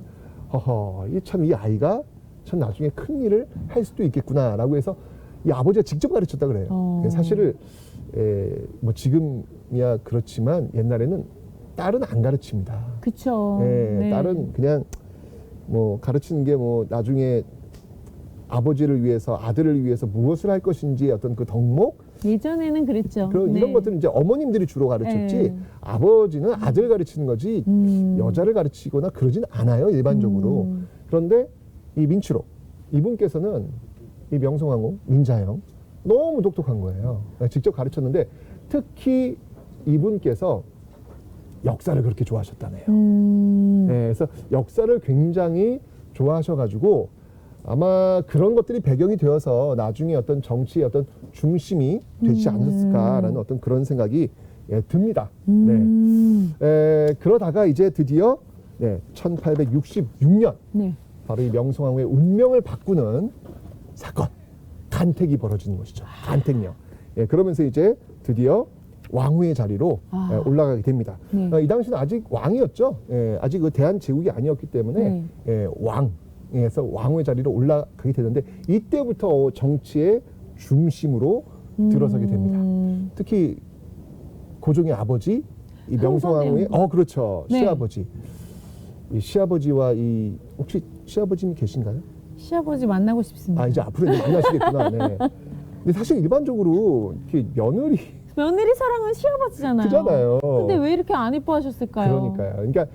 허허 이 아이가 참 나중에 큰 일을 할 수도 있겠구나라고 해서 이 아버지가 직접 가르쳤다 그래요. 사실은 뭐 지금이야 그렇지만 옛날에는 딸은 안 가르칩니다. 그쵸. 딸은 그냥 뭐 가르치는 게 뭐 나중에 아버지를 위해서 아들을 위해서 무엇을 할 것인지 어떤 그 덕목 예전에는 그랬죠. 그런 이런 것들은 이제 어머님들이 주로 가르쳤지 네. 아버지는 아들 가르치는 거지 여자를 가르치거나 그러진 않아요 일반적으로. 그런데 이 민추록 이분께서는 이 명성황후 민자형 너무 똑똑한 거예요. 직접 가르쳤는데 특히 이분께서 역사를 그렇게 좋아하셨다네요. 그래서 역사를 굉장히 좋아하셔가지고 아마 그런 것들이 배경이 되어서 나중에 어떤 정치의 어떤 중심이 되지 않았을까라는 어떤 그런 생각이 듭니다. 그러다가 이제 드디어 1866년 네. 바로 이 명성황후의 운명을 바꾸는 사건 간택이 벌어지는 것이죠. 간택령. 그러면서 이제 드디어 왕후의 자리로 올라가게 됩니다. 이 당시는 아직 왕이었죠. 아직 그 대한 제국이 아니었기 때문에 왕에서 왕후의 자리로 올라가게 되는데 이때부터 정치의 중심으로 들어서게 됩니다. 특히 고종의 아버지 이 명성황후의 그렇죠. 네. 시아버지. 이 시아버지와 이 혹시 시아버님이 계신가요? 시아버지 만나고 싶습니다. 이제 앞으로 이제 만나시겠구나. 네. 근데 사실 일반적으로 이렇게 며느리 며느리 사랑은 시아버지잖아요. 그잖아요. 근데 왜 이렇게 안 이뻐하셨을까요? 그러니까요. 그러니까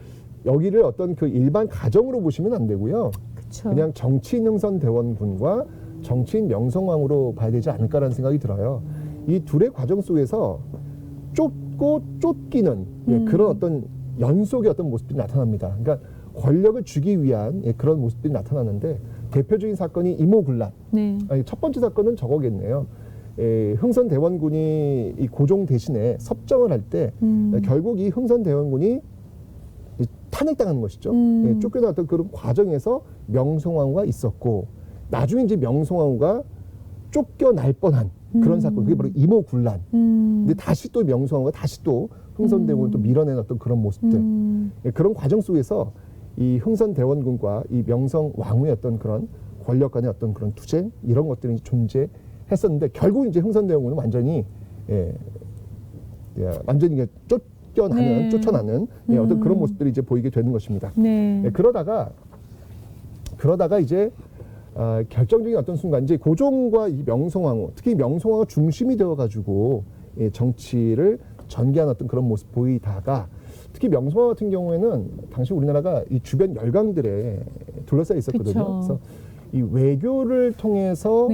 여기를 어떤 그 일반 가정으로 보시면 안 되고요. 그쵸. 그냥 정치인 흥선대원군과 정치인 명성황후로 봐야 되지 않을까라는 생각이 들어요. 이 둘의 과정 속에서 쫓고 쫓기는 그런 어떤 연속의 어떤 모습들이 나타납니다. 그러니까 권력을 주기 위한 그런 모습들이 나타나는데 대표적인 사건이 이모군란. 네. 첫 번째 사건은 저거겠네요. 흥선대원군이 이 고종 대신에 섭정을 할 때 결국 이 흥선대원군이 탄핵당하는 것이죠. 쫓겨나왔던 그런 과정에서 명성황후가 있었고 나중에 이제 명성황후가 쫓겨날 뻔한 그런 사건 그게 바로 이모군란. 근데 다시 또 명성황후가 다시 또 흥선대원군을 또 밀어낸 어떤 그런 모습들 그런 과정 속에서 이 흥선대원군과 이 명성황후의 어떤 그런 권력 간의 어떤 그런 투쟁 이런 것들이 존재했었는데 결국 이제 흥선대원군은 완전히 완전히 쫓겨나는 쫓아나는 어떤 그런 모습들이 이제 보이게 되는 것입니다. 그러다가 이제 결정적인 어떤 순간 이제 고종과 이 명성황후 특히 명성황후가 중심이 되어가지고 정치를 전개한 어떤 그런 모습 보이다가 특히 명성황후 같은 경우에는 당시 우리나라가 이 주변 열강들에 둘러싸여 있었거든요. 그쵸. 그래서 이 외교를 통해서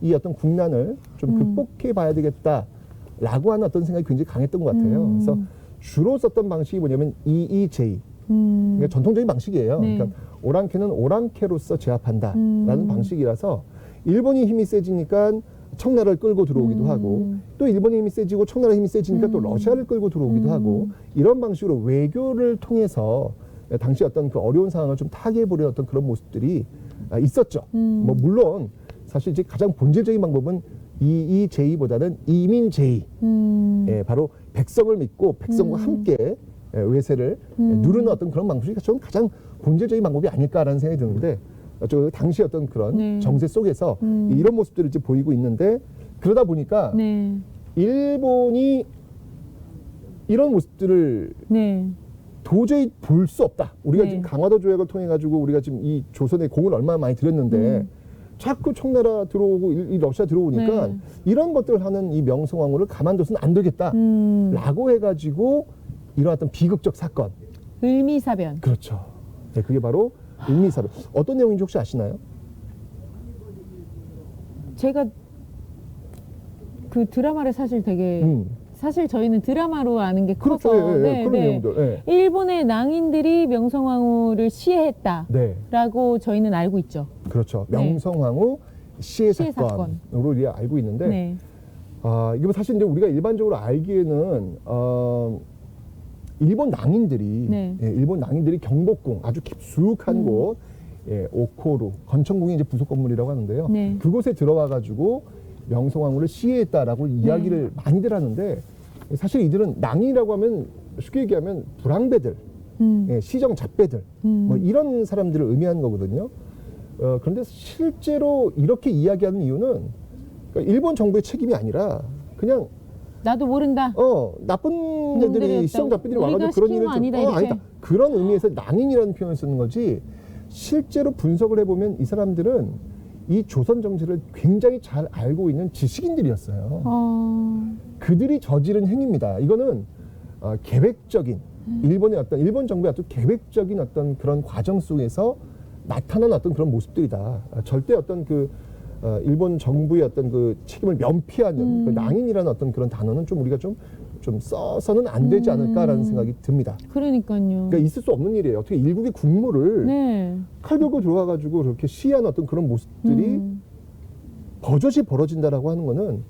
이 어떤 국난을 좀 극복해 봐야 되겠다라고 하는 어떤 생각이 굉장히 강했던 것 같아요. 그래서 주로 썼던 방식이 뭐냐면 EEJ. 그러니까 전통적인 방식이에요. 그러니까 오랑캐는 오랑캐로서 제압한다라는 방식이라서 일본이 힘이 세지니까 청나라를 끌고 들어오기도 하고 또 일본의 힘이 세지고 청나라의 힘이 세지니까 또 러시아를 끌고 들어오기도 하고 이런 방식으로 외교를 통해서 당시 어떤 그 어려운 상황을 좀 타개해 보려는 어떤 그런 모습들이 있었죠. 뭐 물론 사실 이제 가장 본질적인 방법은 EEJ보다는 이민제의. 바로 백성을 믿고 백성과 함께 외세를 누르는 어떤 그런 방식이 저는 가장 본질적인 방법이 아닐까라는 생각이 드는데 저 당시 어떤 그런 정세 속에서 이런 모습들을 이제 보이고 있는데 그러다 보니까 일본이 이런 모습들을 도저히 볼 수 없다. 우리가 지금 강화도 조약을 통해 가지고 우리가 지금 이 조선에 공을 얼마나 많이 들였는데 자꾸 청나라 들어오고 이 러시아 들어오니까 이런 것들을 하는 이 명성황후를 가만둬서는 안 되겠다라고 해가지고 이런 어떤 비극적 사건. 을미사변. 그렇죠. 네, 그게 바로 을미사변. 어떤 내용인지 혹시 아시나요? 제가 그 드라마를 사실 되게 사실 저희는 드라마로 아는 게 커서 그렇죠. 그런 내용들. 일본의 낭인들이 명성황후를 시해했다라고 저희는 알고 있죠. 그렇죠. 명성황후 시해 사건으로 우리가 알고 있는데 이거 사실 이제 우리가 일반적으로 알기에는 일본 낭인들이 경복궁 아주 깊숙한 곳 오코루 건천궁이 이제 부속 건물이라고 하는데요. 그곳에 들어와 가지고 명성황후를 시해했다라고 이야기를 많이들 하는데 사실 이들은 낭인이라고 하면 쉽게 얘기하면 불황배들, 예, 시정 잡배들 뭐 이런 사람들을 의미하는 거거든요. 그런데 실제로 이렇게 이야기하는 이유는 그러니까 일본 정부의 책임이 아니라 그냥 나도 모른다. 나쁜 애들이 놈들이었다고. 시정 잡배들이 우리가 와가지고 그런 시킨 일을 거 아니다, 이렇게. 아니다. 그런 의미에서 낭인이라는 표현을 쓰는 거지. 실제로 분석을 해보면 이 사람들은 이 조선 정치를 굉장히 잘 알고 있는 지식인들이었어요. 그들이 저지른 행위입니다. 이거는 계획적인 일본 정부의 어떤 계획적인 어떤 그런 과정 속에서 나타난 어떤 그런 모습들이다. 절대 어떤 일본 정부의 어떤 그 책임을 면피하는 그 낭인이라는 어떤 그런 단어는 좀 우리가 좀 써서는 안 되지 않을까라는 생각이 듭니다. 그러니까요. 그러니까 있을 수 없는 일이에요. 어떻게 일국의 국무를 네. 칼 들고 들어와가지고 그렇게 시해하는 어떤 그런 모습들이 버젓이 벌어진다라고 하는 거는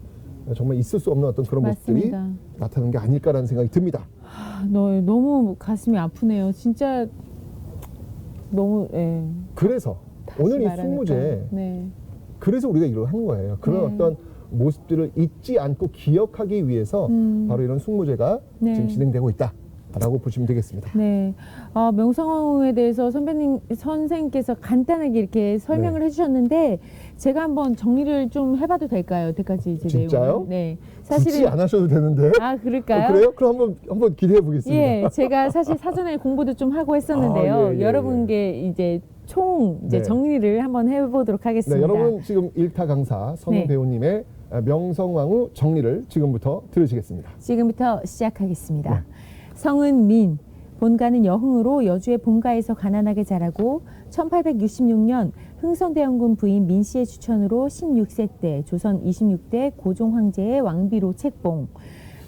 정말 있을 수 없는 어떤 그런 모습들이 맞습니다. 나타나는 게 아닐까라는 생각이 듭니다. 너무 가슴이 아프네요. 진짜 너무 예. 그래서 오늘 이 말하니까. 숙무제 네. 그래서 우리가 이걸 하는 거예요. 그런 네. 어떤 모습들을 잊지 않고 기억하기 위해서 바로 이런 숙무제가 네. 지금 진행되고 있다라고 보시면 되겠습니다. 네. 선생에 대해서 선생님께서 간단하게 이렇게 설명을 네. 해주셨는데 제가 한번 정리를 좀 해봐도 될까요? 여태까지 이제 진짜요? 내용을. 네. 굳이 안 하셔도 되는데. 그럴까요? 그래요? 그럼 한번 기대해 보겠습니다. 예, 제가 사실 사전에 공부도 좀 하고 했었는데요. 예. 여러분께 이제 네. 정리를 한번 해보도록 하겠습니다. 네, 여러분 지금 일타 강사 선우 네. 배우님의 명성황후 정리를 지금부터 들으시겠습니다. 지금부터 시작하겠습니다. 네. 성은 민, 본가는 여흥으로 여주의 본가에서 가난하게 자라고 1866년 흥선대원군 부인 민 씨의 추천으로 16세 때 조선 26대 고종 황제의 왕비로 책봉.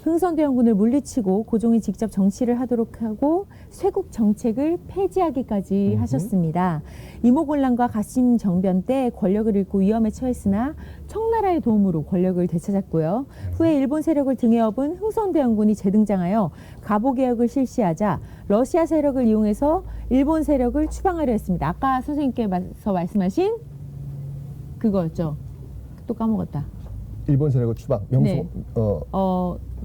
흥선대원군을 물리치고 고종이 직접 정치를 하도록 하고 쇄국 정책을 폐지하기까지 하셨습니다. 이모곤란과 가심정변 때 권력을 잃고 위험에 처했으나 청나라의 도움으로 권력을 되찾았고요. 후에 일본 세력을 등에 업은 흥선대원군이 재등장하여 가보개혁을 실시하자 러시아 세력을 이용해서 일본 세력을 추방하려 했습니다. 아까 선생님께서 말씀하신 그거였죠. 또 까먹었다. 일본 세력을 추방, 명성,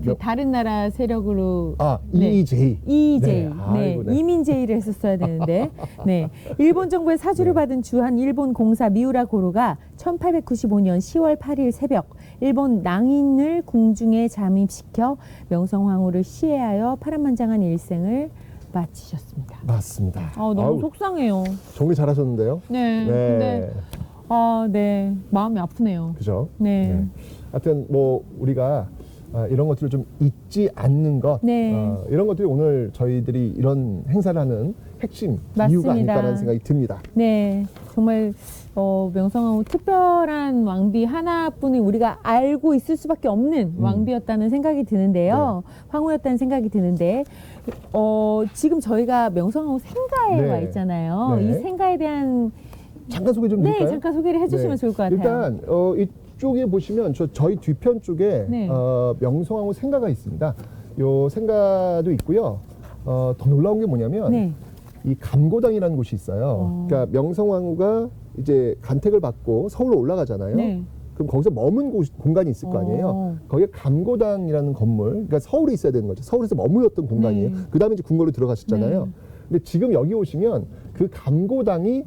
네. 다른 나라 세력으로 EJ. EJ. 네. 아이고, 네. 이민제이를 했었어야 되는데. 네. 일본 정부의 사주를 받은 주한 일본 공사 미우라 고로가 1895년 10월 8일 새벽 일본 낭인을 궁중에 잠입시켜 명성황후를 시해하여 파란만장한 일생을 마치셨습니다. 맞습니다. 너무 아우, 속상해요. 정리 잘하셨는데요. 네. 네. 근데 네. 마음이 아프네요. 그죠? 네. 하여튼 뭐 우리가 이런 것들을 좀 잊지 않는 것, 네. 이런 것들이 오늘 저희들이 이런 행사를 하는 핵심 맞습니다. 이유가 아닐까라는 생각이 듭니다. 네, 정말 명성황후 특별한 왕비 하나뿐이 우리가 알고 있을 수밖에 없는 왕비였다는 생각이 드는데요. 황후였다는 생각이 드는데 지금 저희가 명성황후 생가에 네. 와 있잖아요. 네. 이 생가에 대한 잠깐 소개 좀 드릴까요? 잠깐 소개를 해주시면 네. 좋을 것 같아요. 일단 이쪽에 보시면 저희 뒤편 쪽에 네. 명성황후 생가가 있습니다. 요 생가도 있고요. 더 놀라운 게 뭐냐면 네. 이 감고당이라는 곳이 있어요. 그러니까 명성황후가 이제 간택을 받고 서울로 올라가잖아요. 네. 그럼 거기서 머문 공간이 있을 거 아니에요. 거기에 감고당이라는 건물, 그러니까 서울에 있어야 되는 거죠. 서울에서 머물렀던 공간이에요. 네. 그 다음에 이제 궁궐로 들어가셨잖아요. 네. 근데 지금 여기 오시면 그 감고당이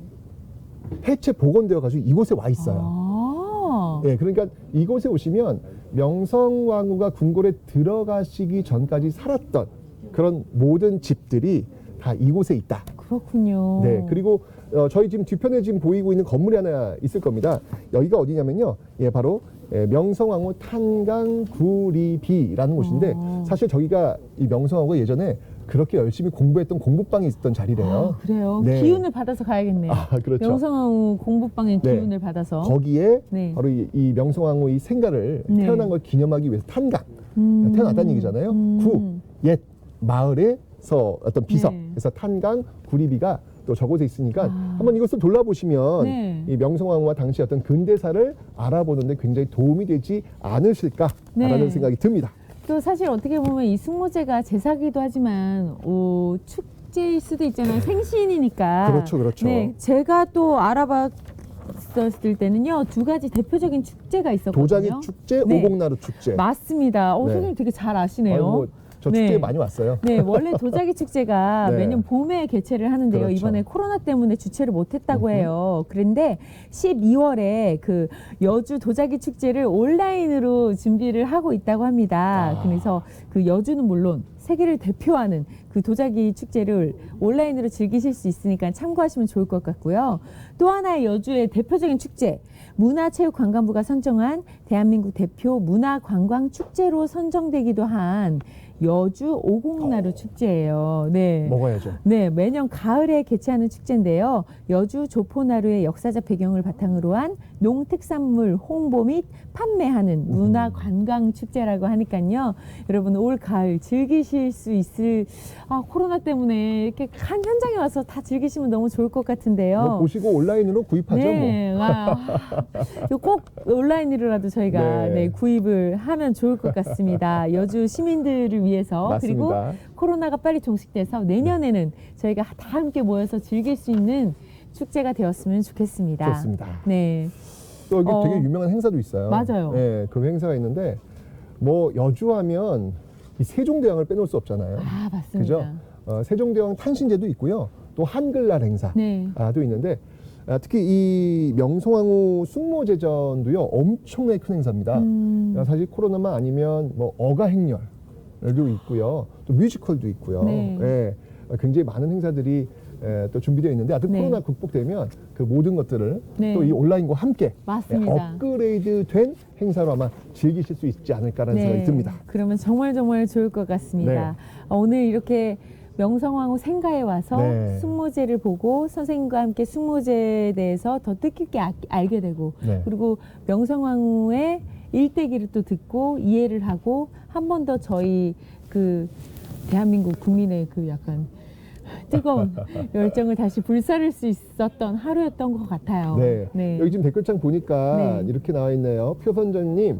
해체 복원되어 가지고 이곳에 와 있어요. 예, 그러니까 이곳에 오시면 명성황후가 궁궐에 들어가시기 전까지 살았던 그런 모든 집들이 다 이곳에 있다. 그렇군요. 네, 그리고 저희 지금 뒤편에 지금 보이고 있는 건물이 하나 있을 겁니다. 여기가 어디냐면요, 바로 명성황후 탄강구리비라는 곳인데 사실 저기가 이 명성황후가 예전에 그렇게 열심히 공부했던 공부방이 있었던 자리래요. 그래요? 네. 기운을 받아서 가야겠네요. 그렇죠. 명성황후 공부방의 네. 기운을 받아서. 거기에 네. 바로 이 명성황후 이 생가를 네. 태어난 걸 기념하기 위해서 탄강 태어났다는 얘기잖아요. 옛 마을에서 어떤 비석, 네. 그래서 탄강 구리비가 또 저곳에 있으니까 한번 이것을 돌아보시면 네. 이 명성황후와 당시 어떤 근대사를 알아보는데 굉장히 도움이 되지 않으실까라는 네. 생각이 듭니다. 또 사실 어떻게 보면 이 숙모제가 제사기도 하지만 축제일 수도 있잖아요. 생신이니까. 그렇죠, 그렇죠. 네, 제가 또 있었을 때는요, 두 가지 대표적인 축제가 있었거든요. 도자기 축제, 네. 오곡나루 축제. 맞습니다. 네. 선생님 되게 잘 아시네요. 아이고, 저 축제에 네. 많이 왔어요. 네, 원래 도자기 축제가 네. 매년 봄에 개최를 하는데요. 그렇죠. 이번에 코로나 때문에 주최를 못했다고 해요. 그런데 12월에 그 여주 도자기 축제를 온라인으로 준비를 하고 있다고 합니다. 그래서 그 여주는 물론 세계를 대표하는 그 도자기 축제를 온라인으로 즐기실 수 있으니까 참고하시면 좋을 것 같고요. 또 하나의 여주의 대표적인 축제, 문화체육관광부가 선정한 대한민국 대표 문화관광축제로 선정되기도 한 여주 오곡나루 축제예요. 네. 먹어야죠. 네, 매년 가을에 개최하는 축제인데요. 여주 조포나루의 역사적 배경을 바탕으로 한 농특산물 홍보 및 판매하는 문화관광 축제라고 하니까요. 여러분 올 가을 즐기실 수 있을 코로나 때문에 이렇게 한 현장에 와서 다 즐기시면 너무 좋을 것 같은데요. 뭐 보시고 온라인으로 구입하죠. 네, 꼭 온라인으로라도 저희가 네. 네, 구입을 하면 좋을 것 같습니다. 여주 시민들을 위해서 그리고 맞습니다. 코로나가 빨리 종식돼서 내년에는 저희가 다 함께 모여서 즐길 수 있는 축제가 되었으면 좋겠습니다. 좋습니다. 네, 또 여기 되게 유명한 행사도 있어요. 맞아요. 네, 그 행사가 있는데 뭐 여주하면 이 세종대왕을 빼놓을 수 없잖아요. 맞습니다. 그죠? 세종대왕 탄신제도 있고요. 또 한글날 행사 네, 도 있는데 특히 이 명성황후 숙모제전도요 엄청나게 큰 행사입니다. 사실 코로나만 아니면 뭐 어가행렬도 있고요, 또 뮤지컬도 있고요. 네. 예, 굉장히 많은 행사들이 또 준비되어 있는데 하여튼 네. 코로나 극복되면 그 모든 것들을 네. 또 이 온라인과 함께 맞습니다. 업그레이드된 행사로 아마 즐기실 수 있지 않을까라는 생각이 듭니다. 그러면 정말 좋을 것 같습니다. 네. 오늘 이렇게 명성황후 생가에 와서 네. 숙모제를 보고 선생님과 함께 숙모제에 대해서 더 뜻깊게 알게 되고 네. 그리고 명성황후의 일대기를 또 듣고 이해를 하고 한 번 더 저희 그 대한민국 국민의 그 약간 뜨거운 열정을 다시 불사를 수 있었던 하루였던 것 같아요. 네. 여기 지금 댓글창 보니까 네. 이렇게 나와 있네요. 표선전님,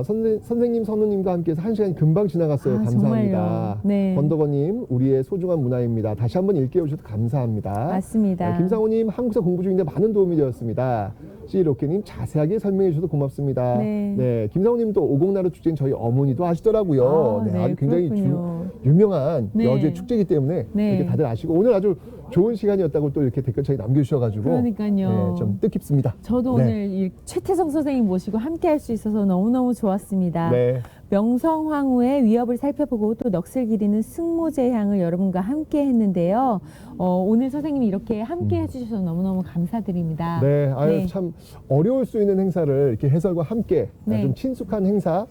선생님, 선우님과 함께해서 1시간 금방 지나갔어요. 감사합니다. 정말요. 네. 권덕원님, 우리의 소중한 문화입니다. 다시 한번 읽게 해주셔서 감사합니다. 맞습니다. 김상호님, 한국사 공부 중인데 많은 도움이 되었습니다. 씨로케님, 자세하게 설명해 주셔서 고맙습니다. 네. 김상호님 또 오곡나루 축제는 저희 어머니도 아시더라고요. 아주 굉장히 그렇군요. 유명한 네. 여주의 축제이기 때문에 네. 이렇게 다들 아시고 오늘 아주 좋은 시간이었다고 또 이렇게 댓글창에 남겨주셔가지고 그러니까요. 좀 뜻깊습니다. 저도 네. 오늘 이 최태성 선생님 모시고 함께 할 수 있어서 너무너무 좋았습니다. 네. 명성황후의 위협을 살펴보고 또 넋을 기리는 승모제 향을 여러분과 함께 했는데요. 오늘 선생님이 이렇게 함께 해주셔서 너무너무 감사드립니다. 네, 네. 참 어려울 수 있는 행사를 이렇게 해설과 함께 네. 좀 친숙한 행사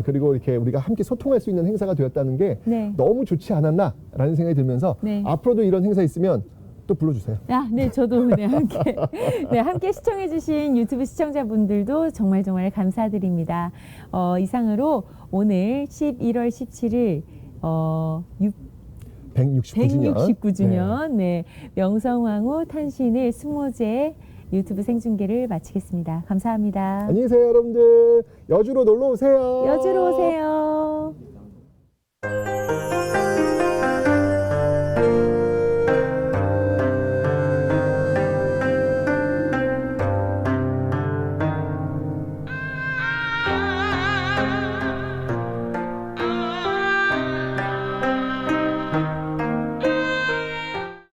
그리고 이렇게 우리가 함께 소통할 수 있는 행사가 되었다는 게 네. 너무 좋지 않았나라는 생각이 들면서 네. 앞으로도 이런 행사 있으면 또 불러주세요. 네, 저도 함께 시청해주신 유튜브 시청자분들도 정말 감사드립니다. 이상으로 오늘 11월 17일 169주년. 169주년 네, 명성황후 탄신일 숙모제 유튜브 생중계를 마치겠습니다. 감사합니다. 안녕히 계세요, 여러분들. 여주로 놀러 오세요. 여주로 오세요.